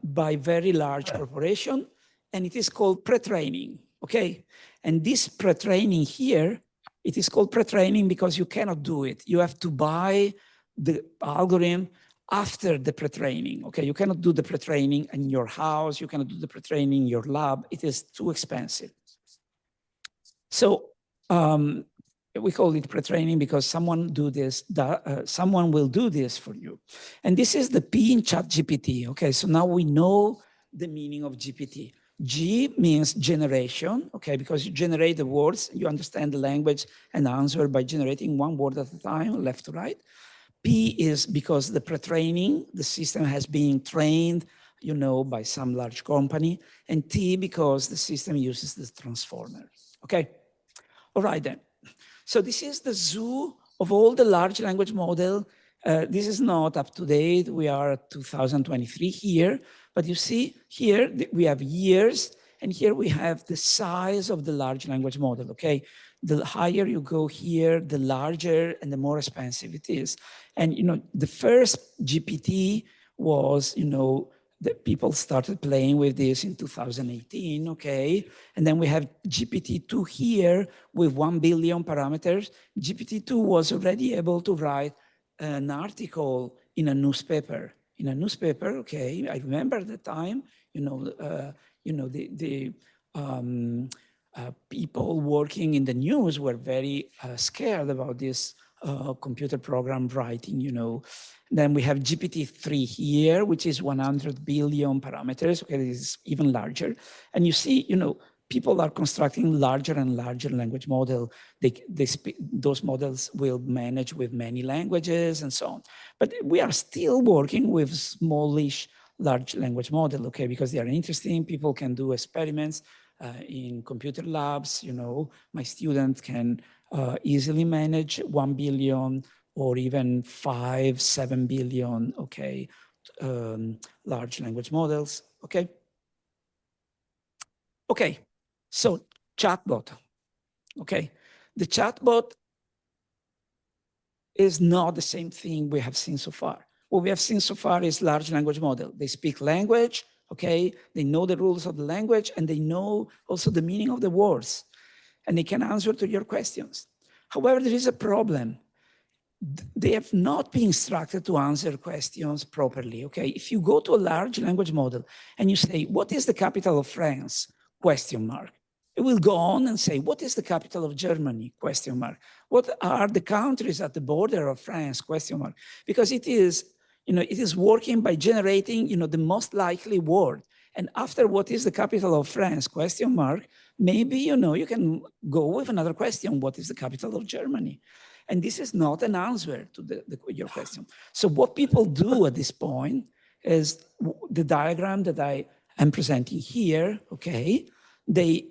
by very large corporation, and it is called pre-training, okay? And this pre-training here, it is called pre-training because you cannot do it. You have to buy the algorithm after the pre-training, okay? You cannot do the pre-training in your house, you cannot do the pre-training in your lab, it is too expensive. So we call it pre-training because someone will do this for you. And this is the P in ChatGPT, okay? So now we know the meaning of GPT. G means generation, okay? Because you generate the words, you understand the language and answer by generating one word at a time, left to right. P is because the pre-training, the system has been trained, by some large company. And T because the system uses the transformer, okay? All right then. So this is the zoo of all the large language model. This is not up to date. We are at 2023 here, but you see here we have years, and here we have the size of the large language model, okay? The higher you go here, the larger and the more expensive it is. And, the first GPT was, that people started playing with this in 2018, okay? And then we have GPT-2 here with 1 billion parameters. GPT-2 was already able to write an article in a newspaper. In a newspaper, okay, I remember the time, people working in the news were very scared about this computer program writing, Then we have GPT-3 here, which is 100 billion parameters. Okay, it is even larger. And you see, people are constructing larger and larger language model. Those models will manage with many languages and so on. But we are still working with smallish large language model, okay, because they are interesting. People can do experiments in computer labs. You know, my student can easily manage 1 billion or even 5, 7 billion, okay, large language models, okay? Okay, so chatbot, okay? The chatbot is not the same thing we have seen so far. What we have seen so far is large language model. They speak language, okay? They know the rules of the language, and they know also the meaning of the words, and they can answer to your questions. However, there is a problem. They have not been instructed to answer questions properly, okay? If you go to a large language model and you say, what is the capital of France? Question mark. It will go on and say, what is the capital of Germany? Question mark. What are the countries at the border of France? Question mark. Because it is, it is working by generating, the most likely word. And after what is the capital of France? Question mark. Maybe, you can go with another question. What is the capital of Germany? And this is not an answer to your question. So what people do at this point is the diagram that I am presenting here, okay? They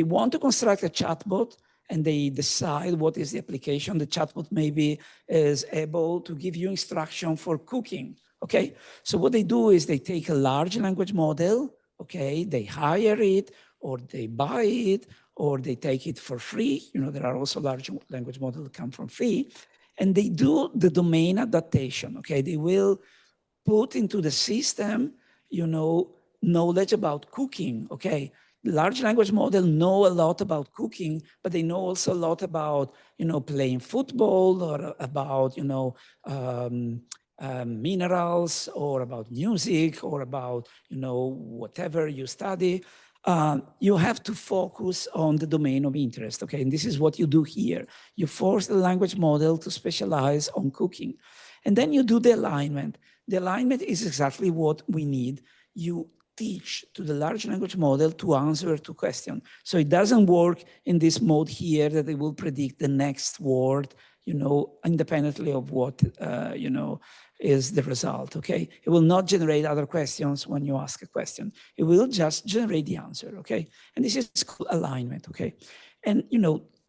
want to construct a chatbot, and they decide what is the application. The chatbot maybe is able to give you instruction for cooking, okay? So what they do is they take a large language model, okay? They hire it, or they buy it, or they take it for free. There are also large language models that come from free, and they do the domain adaptation, okay? They will put into the system, knowledge about cooking, okay? Large language models know a lot about cooking, but they know also a lot about, playing football, or about, minerals, or about music, or about, whatever you study. You have to focus on the domain of interest, okay? And this is what you do here. You force the language model to specialize on cooking. And then you do the alignment. The alignment is exactly what we need. You teach to the large language model to answer to question. So it doesn't work in this mode here that it will predict the next word, independently of what, is the result, okay? It will not generate other questions when you ask a question. It will just generate the answer, okay? And this is called alignment, okay? And,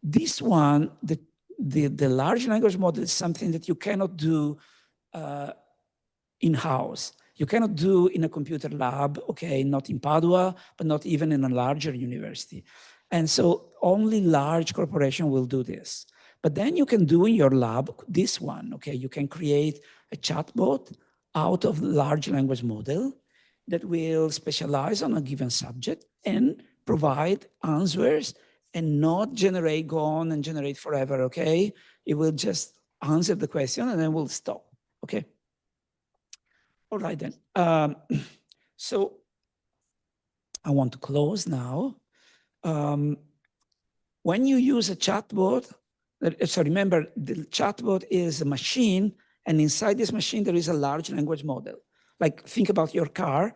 this one, the large language model is something that you cannot do in-house. You cannot do in a computer lab, okay, not in Padua, but not even in a larger university. And so only large corporation will do this. But then you can do in your lab this one, okay? You can create a chatbot out of large language model that will specialize on a given subject and provide answers and not go on and generate forever, okay? It will just answer the question and then we'll stop, okay? All right then. So I want to close now. When you use a chatbot, so remember, the chatbot is a machine, and inside this machine, there is a large language model. Like, think about your car.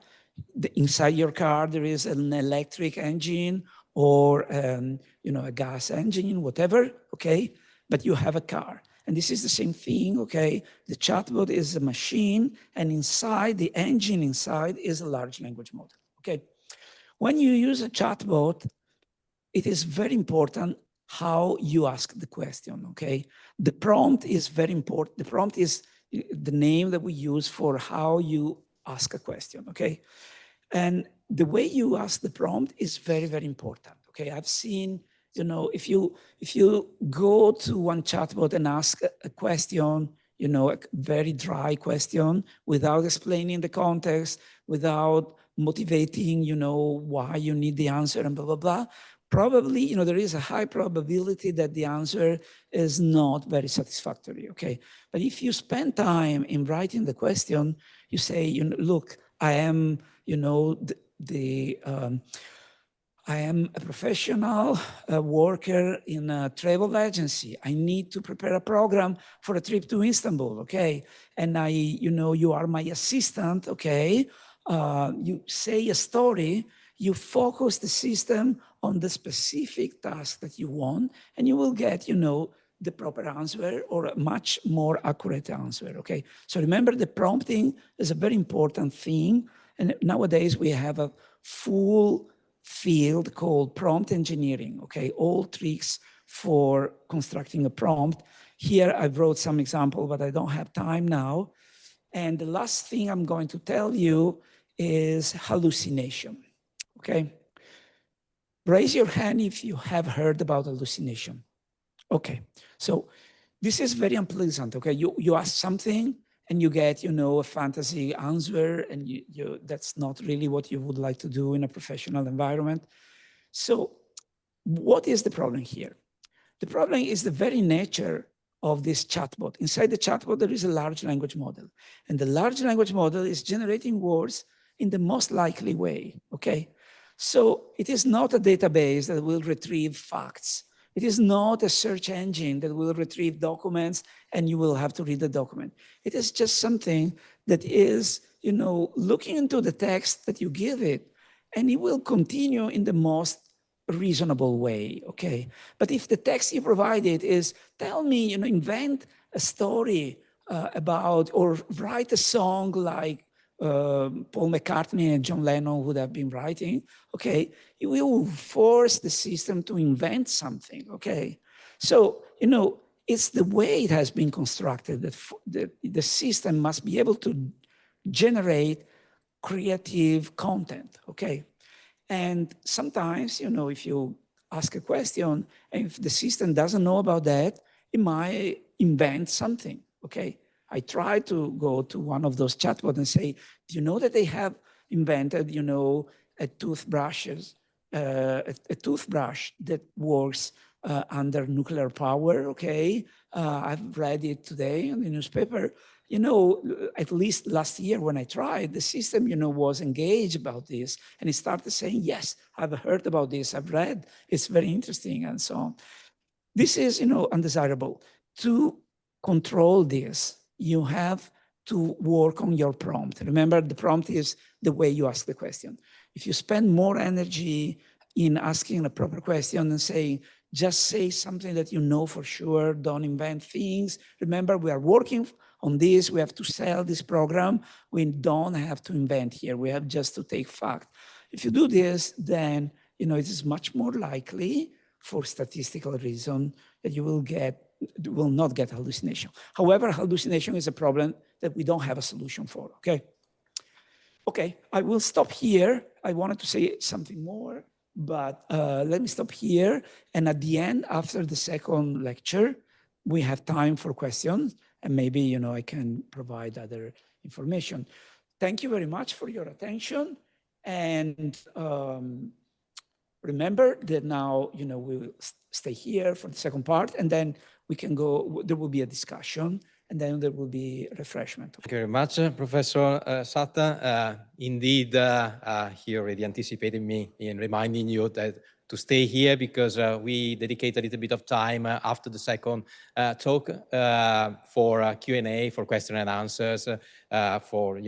Inside your car, there is an electric engine or a gas engine, whatever, okay? But you have a car. And this is the same thing, okay? The chatbot is a machine, and inside the engine inside is a large language model, okay? When you use a chatbot, it is very important how you ask the question, okay? The prompt is very important. The prompt is the name that we use for how you ask a question, okay? And the way you ask the prompt is very, very important, okay? I've seen, if you go to one chatbot and ask a question, a very dry question without explaining the context, without motivating, why you need the answer and blah, blah, blah, probably, there is a high probability that the answer is not very satisfactory, okay? But if you spend time in writing the question, you say, look, I am, I am a professional worker in a travel agency. I need to prepare a program for a trip to Istanbul, okay? And you are my assistant, okay? You say a story, you focus the system on the specific task that you want, and you will get, the proper answer or a much more accurate answer, okay? So remember, the prompting is a very important thing. And nowadays we have a full field called prompt engineering, okay? All tricks for constructing a prompt. Here I wrote some example, but I don't have time now. And the last thing I'm going to tell you is hallucination, okay? Raise your hand if you have heard about hallucination. Okay, so this is very unpleasant, okay? You ask something and you get, a fantasy answer, and that's not really what you would like to do in a professional environment. So what is the problem here? The problem is the very nature of this chatbot. Inside the chatbot, there is a large language model. And the large language model is generating words in the most likely way, okay? So it is not a database that will retrieve facts. It is not a search engine that will retrieve documents and you will have to read the document. It is just something that is, looking into the text that you give it, and it will continue in the most reasonable way, okay? But if the text you provided is, tell me, invent a story about, or write a song like Paul McCartney and John Lennon would have been writing, okay, you will force the system to invent something, okay? So, it's the way it has been constructed that the system must be able to generate creative content, okay? And sometimes, if you ask a question, and if the system doesn't know about that, it might invent something, okay? I try to go to one of those chatbots and say, do you know that they have invented, a toothbrush that works under nuclear power, okay? I've read it today in the newspaper. At least last year when I tried, the system, was engaged about this, and it started saying, yes, I've heard about this, I've read, it's very interesting, and so on. This is, undesirable. To control this, you have to work on your prompt. Remember, the prompt is the way you ask the question. If you spend more energy in asking a proper question and saying, just say something that you know for sure, don't invent things. Remember, we are working on this, we have to sell this program. We don't have to invent here, we have just to take fact. If you do this, then it is much more likely for statistical reason that you will not get hallucination. However, hallucination is a problem that we don't have a solution for, okay? Okay, I will stop here. I wanted to say something more, but let me stop here. And at the end, after the second lecture, we have time for questions, and maybe, I can provide other information. Thank you very much for your attention. And remember that now, we'll stay here for the second part, and then we can go, there will be a discussion, and then there will be refreshment. Thank you very much, Professor Satta. Indeed, he already anticipated me in reminding you that to stay here, because we dedicate a little bit of time after the second talk for Q&A, for question and answers, for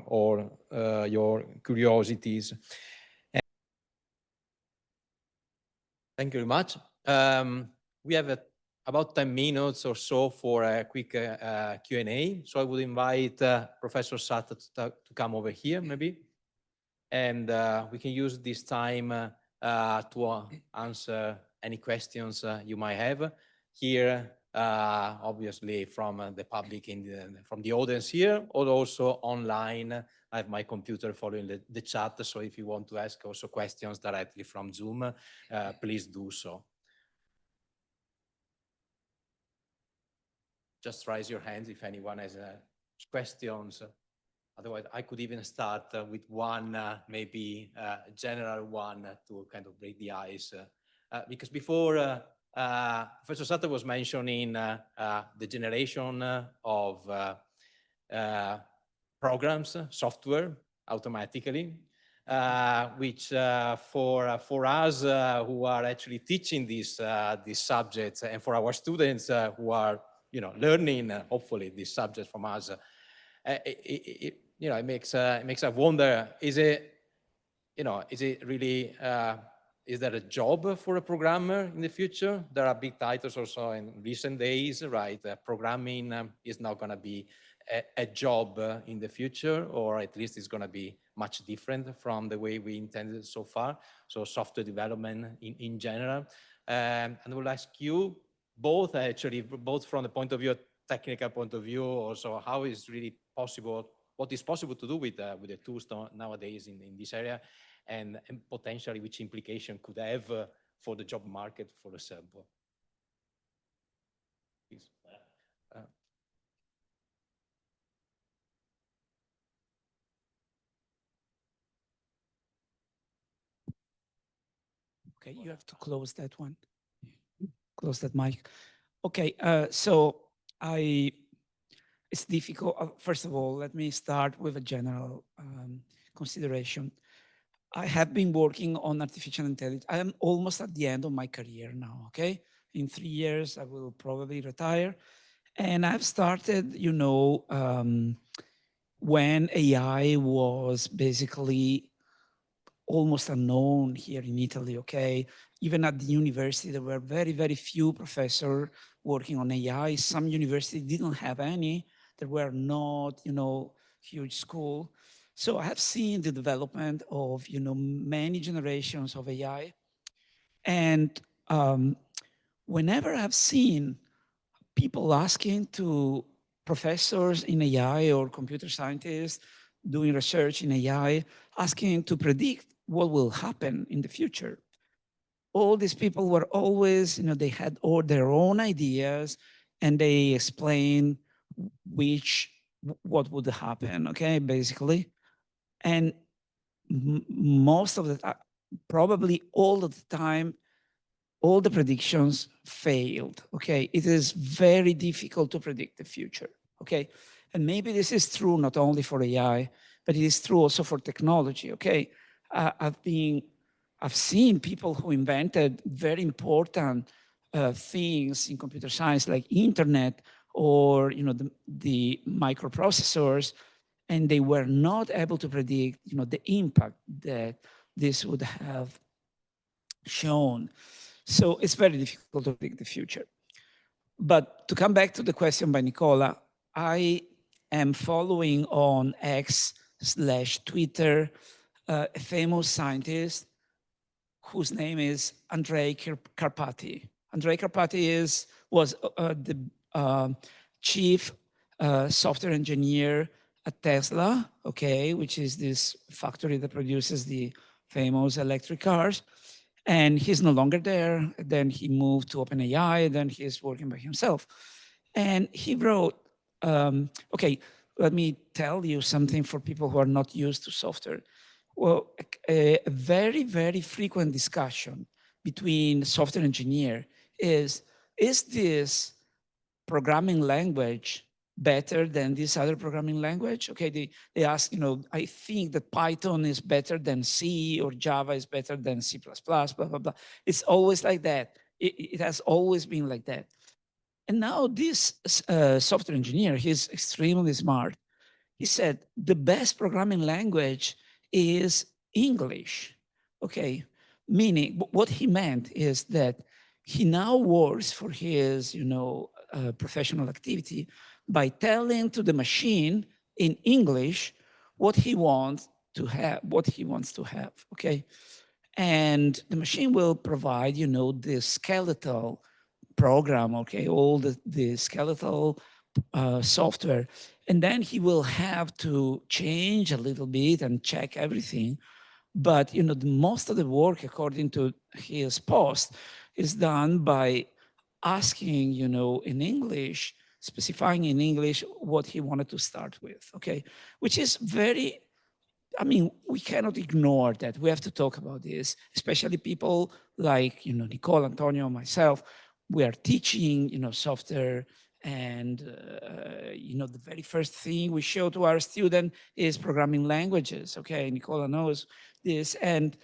all your curiosities. Thank you very much. We have about 10 minutes or so for a quick Q&A. So I would invite Professor Satta to come over here, maybe. And we can use this time to answer any questions you might have here, obviously from the public, from the audience here, or also online. I have my computer following the chat, so if you want to ask also questions directly from Zoom, please do so. Just raise your hands if anyone has questions. Otherwise, I could even start with one, maybe general one to kind of break the ice. Because before, Professor Satta was mentioning the generation of programs, software, automatically, which for us who are actually teaching these subjects, and for our students who are learning, hopefully, these subjects from us, it makes us wonder: is it really is there a job for a programmer in the future? There are big titles also in recent days, right? Programming is not going to be a job in the future, or at least it's going to be much different from the way we intended so far. So software development in general. And I will ask you both, actually, both from the point of view, technical point of view, also how is really possible, what is possible to do with the tools nowadays in this area, and potentially which implication could have for the job market, for example. Please. Okay, you have to close that one. Close that mic. Okay, so it's difficult. First of all, let me start with a general consideration. I have been working on artificial intelligence. I am almost at the end of my career now, okay? In 3 years, I will probably retire. And I've started, when AI was basically almost unknown here in Italy, okay? Even at the university, there were very, very few professors working on AI. Some universities didn't have any. There were not, huge school. So I have seen the development of, many generations of AI. And whenever I've seen people asking to professors in AI or computer scientists doing research in AI, asking to predict what will happen in the future. All these people were always, they had all their own ideas and they explain what would happen, okay, basically. And most of the, probably all of the time, all the predictions failed, okay? It is very difficult to predict the future, okay? And maybe this is true not only for AI, but it is true also for technology, okay? I've seen people who invented very important things in computer science, like internet or the microprocessors, and they were not able to predict the impact that this would have shown. So it's very difficult to predict the future. But to come back to the question by Nicola, I am following on X/Twitter a famous scientist whose name is Andrej Karpathy. Andrej Karpathy was the chief software engineer at Tesla, okay, which is this factory that produces the famous electric cars. And he's no longer there. Then he moved to OpenAI. Then he's working by himself. And he wrote, okay, let me tell you something for people who are not used to software. Well, a very, very frequent discussion between software engineer is this programming language better than this other programming language? Okay, they ask, I think that Python is better than C or Java is better than C++, blah, blah, blah. It's always like that. It has always been like that. And now this software engineer, he's extremely smart. He said, the best programming language is English. Okay, meaning what he meant is that he now works for his, professional activity by telling to the machine in English what he wants to have, okay? And the machine will provide, the skeletal program, okay, all the skeletal software. And then he will have to change a little bit and check everything. But, most of the work, according to his post, is done by asking, in English, specifying in English what he wanted to start with, okay? Which is very, we cannot ignore that. We have to talk about this, especially people like, Nicole, Antonio, myself. We are teaching, software, and, the very first thing we show to our student is programming languages, okay? Nicola knows this, and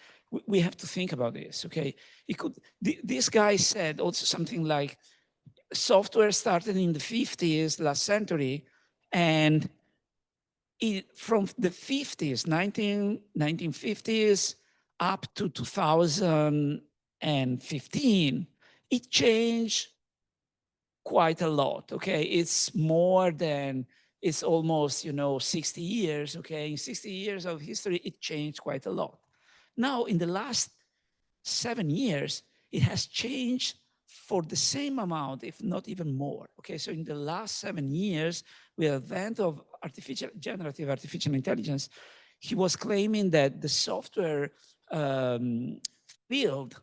we have to think about this, okay? This guy said also something like, software started in the 50s, last century, and from the 50s, 1950s up to 2015, it changed quite a lot, okay? It's more than, it's almost, 60 years, okay? In 60 years of history, it changed quite a lot. Now, in the last 7 years, it has changed for the same amount, if not even more, okay? So in the last 7 years, with the advent of generative artificial intelligence, he was claiming that the software field,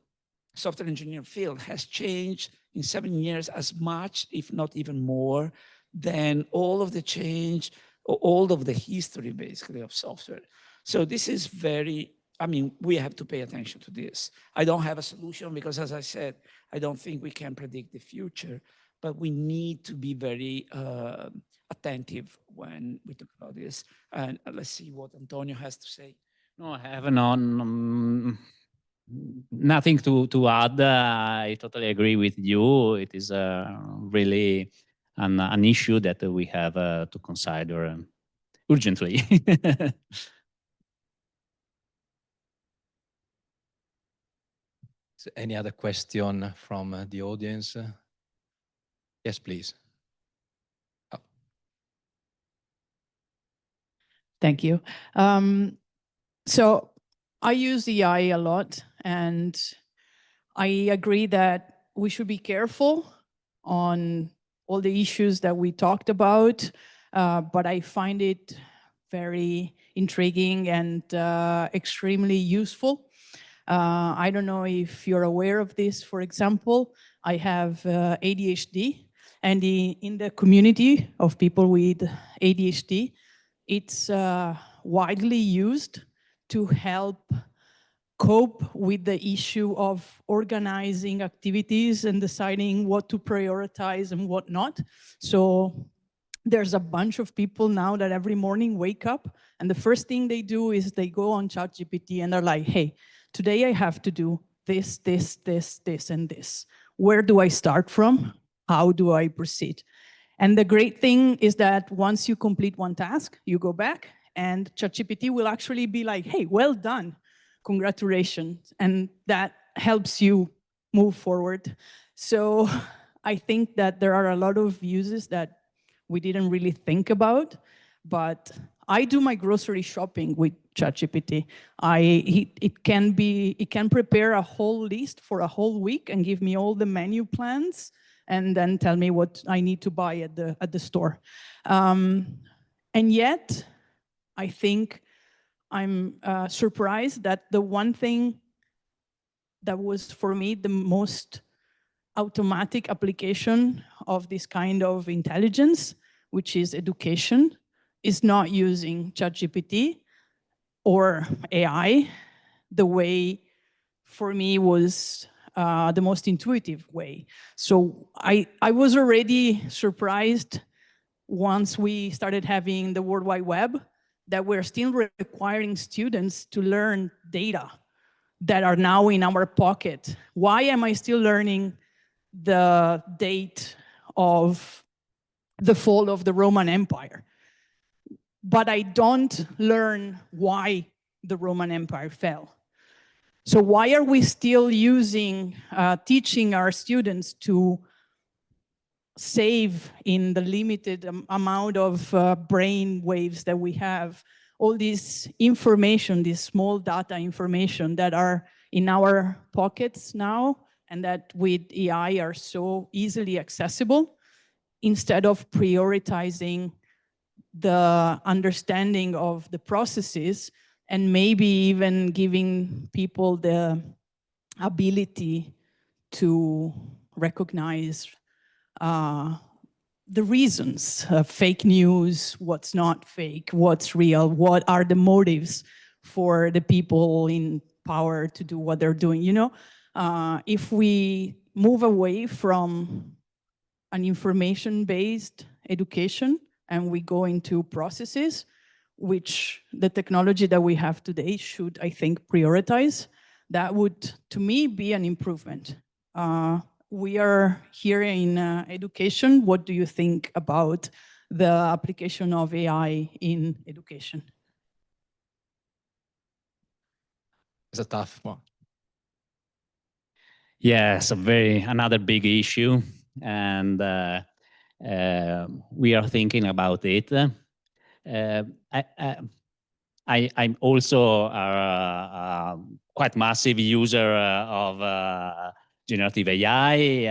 software engineering field, has changed in 7 years as much, if not even more, than all of the change, or all of the history, basically, of software. So this is very, I mean, we have to pay attention to this. I don't have a solution because, as I said, I don't think we can predict the future, but we need to be very attentive when we talk about this. And let's see what Antonio has to say. No, I have nothing to add. I totally agree with you. It is really an issue that we have to consider urgently. Any other question from the audience? Yes, please. Oh. Thank you. So I use AI a lot, and I agree that we should be careful on all the issues that we talked about, but I find it very intriguing and extremely useful. I don't know if you're aware of this. For example, I have ADHD, and in the community of people with ADHD, it's widely used to help cope with the issue of organizing activities and deciding what to prioritize and what not. So there's a bunch of people now that every morning wake up, and the first thing they do is they go on ChatGPT and they're like, hey, today I have to do this, this, this, this, and this. Where do I start from? How do I proceed? And the great thing is that once you complete one task, you go back and ChatGPT will actually be like, hey, well done, congratulations. And that helps you move forward. So I think that there are a lot of uses that we didn't really think about, but I do my grocery shopping with ChatGPT. It can prepare a whole list for a whole week and give me all the menu plans, and then tell me what I need to buy at the store. And yet, I think I'm surprised that the one thing that was for me the most automatic application of this kind of intelligence, which is education, is not using ChatGPT or AI the way for me was the most intuitive way. So I was already surprised once we started having the World Wide Web that we're still requiring students to learn data that are now in our pocket. Why am I still learning the date of the fall of the Roman Empire? But I don't learn why the Roman Empire fell. So why are we still using, teaching our students to save in the limited amount of brain waves that we have, all this information, this small data information that are in our pockets now and that with AI are so easily accessible, instead of prioritizing the understanding of the processes and maybe even giving people the ability to recognize the reasons, fake news, what's not fake, what's real, what are the motives for the people in power to do what they're doing. You know, if we move away from an information-based education and we go into processes, which the technology that we have today should, I think, prioritize, that would, to me, be an improvement. We are here in education. What do you think about the application of AI in education? It's a tough one. Yes, another big issue, and we are thinking about it. I'm also a quite massive user of generative AI.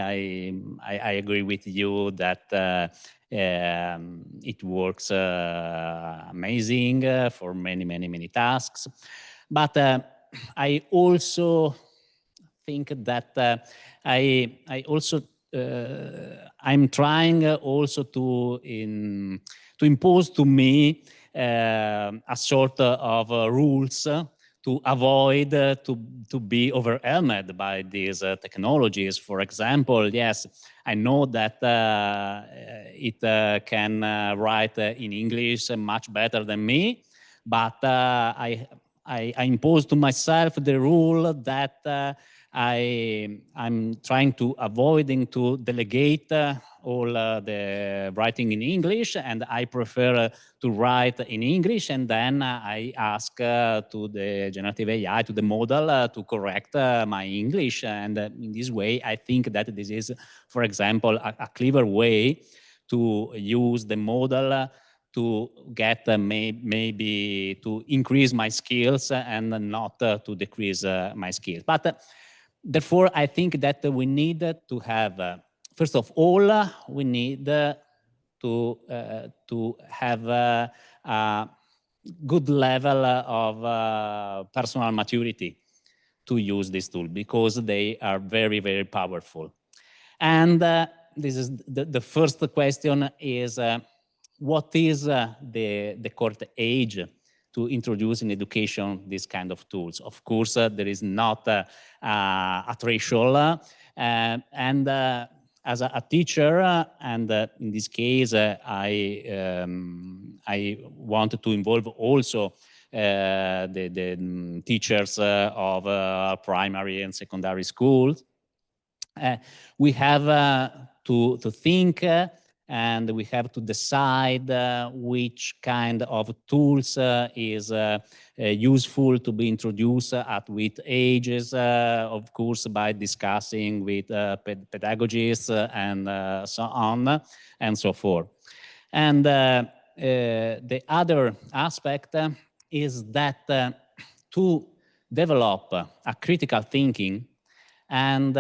I agree with you that it works amazing for many tasks. But I also think that I'm trying also to impose to me a sort of rules to avoid to be overwhelmed by these technologies. For example, yes, I know that it can write in English much better than me, but I impose to myself the rule that I'm trying to avoiding to delegate all the writing in English, and I prefer to write in English, and then I ask to the generative AI, to the model, to correct my English. And in this way, I think that this is, for example, a clever way to use the model to get maybe to increase my skills and not to decrease my skills. But therefore, I think that we need to have, first of all, we need to have a good level of personal maturity to use this tool, because they are very powerful. And this is the first question is, what is the correct age to introduce in education these kind of tools? Of course, there is not a threshold, and as a teacher, and in this case, I wanted to involve also the teachers of primary and secondary schools. We have to think and we have to decide which kind of tools is useful to be introduced at which ages, of course, by discussing with pedagogists and so on and so forth. And the other aspect is that to develop a critical thinking and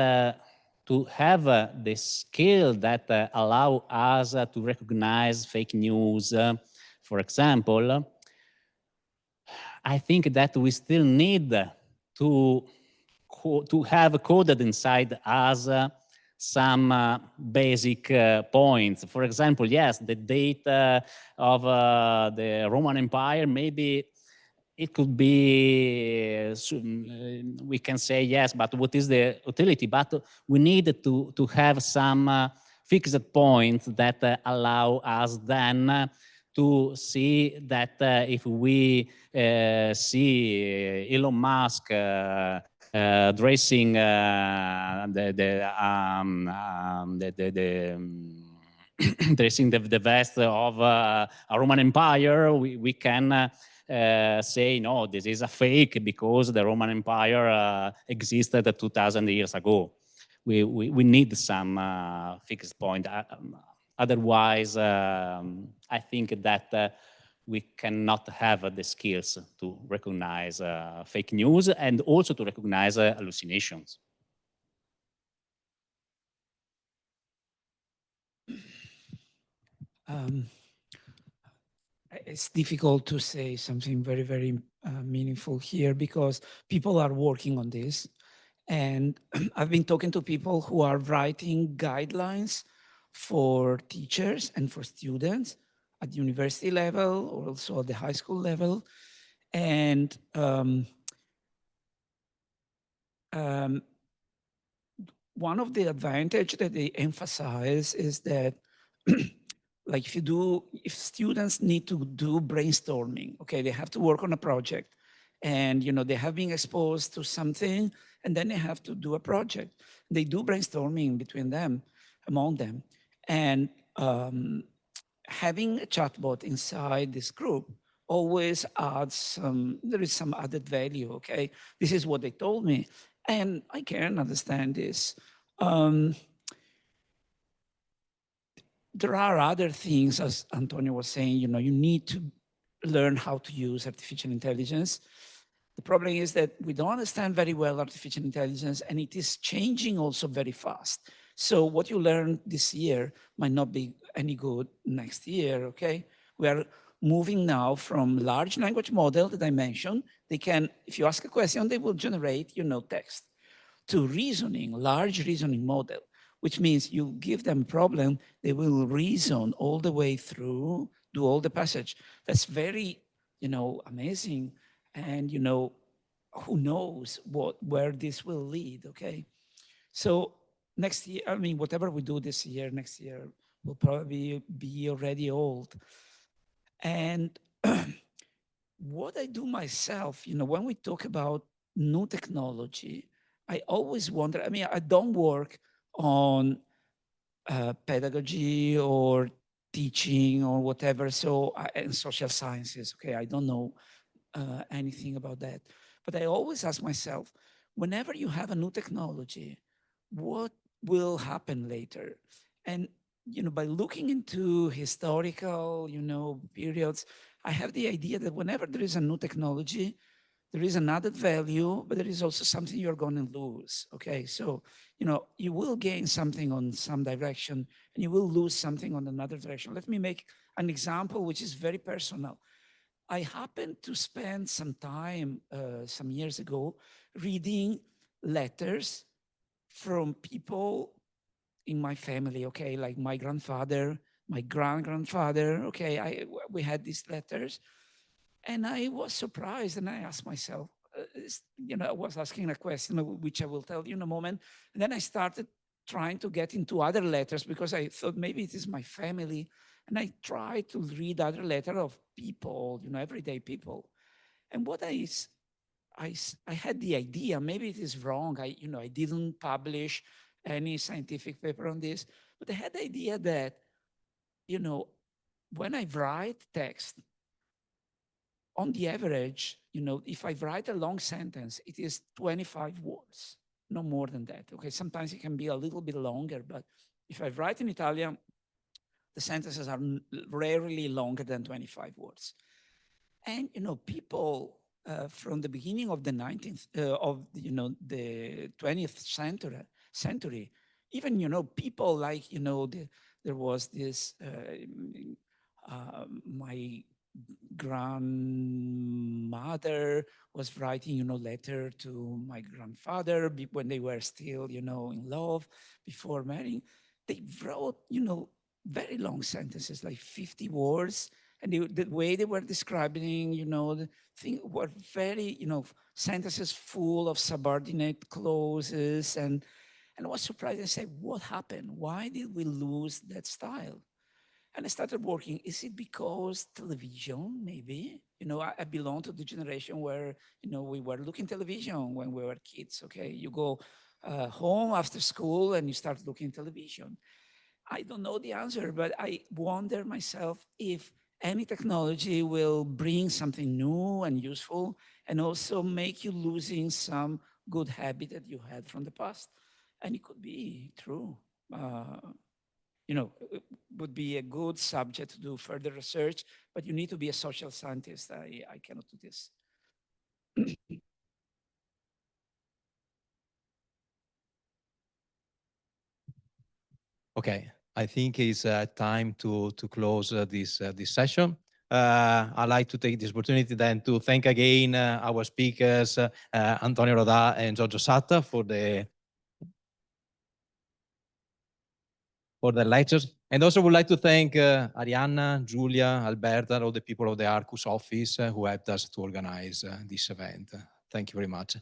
to have the skill that allow us to recognize fake news, for example, I think that we still need to have coded inside us some basic points. For example, yes, the date of the Roman Empire, maybe it could be, we can say yes, but what is the utility? But we need to have some fixed points that allow us then to see that if we see Elon Musk dressing dressing the vest of a Roman Empire, we can say, no, this is a fake because the Roman Empire existed 2,000 years ago. We need some fixed point. Otherwise, I think that we cannot have the skills to recognize fake news and also to recognize hallucinations. It's difficult to say something very meaningful here because people are working on this. And I've been talking to people who are writing guidelines for teachers and for students at the university level or also at the high school level. And one of the advantages that they emphasize is that like if students need to do brainstorming, okay, they have to work on a project and, they have been exposed to something and then they have to do a project. They do brainstorming among them. And having a chatbot inside this group always adds there is some added value, okay? This is what they told me. And I can understand this. There are other things, as Antonio was saying, you know, you need to learn how to use artificial intelligence. The problem is that we don't understand very well artificial intelligence, and it is changing also very fast. So what you learn this year might not be any good next year, okay? We are moving now from large language model that I mentioned. They can, if you ask a question, they will generate, you know, text, to reasoning, large reasoning model, which means you give them a problem, they will reason all the way through, do all the passage. That's very, you know, amazing. And, you know, who knows where this will lead, okay? So next year, I mean, whatever we do this year, next year will probably be already old. And what I do myself, you know, when we talk about new technology, I always wonder, I mean, I don't work on pedagogy or teaching or whatever, so and social sciences, okay, I don't know anything about that. But I always ask myself, whenever you have a new technology, what will happen later? And, you know, by looking into historical, you know, periods, I have the idea that whenever there is a new technology, there is an added value, but there is also something you're going to lose. Okay, so, you know, you will gain something on some direction and you will lose something on another direction. Let me make an example which is very personal. I happened to spend some time some years ago reading letters from people in my family, okay, like my grandfather, my grandfather, okay, we had these letters. And I was surprised and I asked myself, you know, I was asking a question which I will tell you in a moment. And then I started trying to get into other letters because I thought maybe it is my family. And I tried to read other letters of people, you know, everyday people. And what I had the idea, maybe it is wrong. You know, I didn't publish any scientific paper on this, but I had the idea that, you know, when I write text, on the average, you know, if I write a long sentence, it is 25 words, no more than that. Okay, sometimes it can be a little bit longer, but if I write in Italian, the sentences are rarely longer than 25 words. And, you know, people from the beginning of the 19th, you know, the 20th century, even, you know, people like, you know, there was this, my grandmother was writing, you know, letter to my grandfather when they were still, you know, in love before marrying. They wrote, you know, very long sentences, like 50 words. And the way they were describing, you know, the thing were very, you know, sentences full of subordinate clauses. And I was surprised and said, what happened? Why did we lose that style? And I started working. Is it because television, maybe? You know, I belong to the generation where, you know, we were looking television when we were kids, okay? You go home after school and you start looking television. I don't know the answer, but I wonder myself if any technology will bring something new and useful and also make you losing some good habit that you had from the past. And it could be true. You know, it would be a good subject to do further research, but you need to be a social scientist. I cannot do this. Okay, I think it's time to close this session. I'd like to take this opportunity then to thank again our speakers, Antonio Rodà and Giorgio Satta for the lectures. And also would like to thank Arianna, Giulia, Alberta, all the people of the Arcus office who helped us to organize this event. Thank you very much.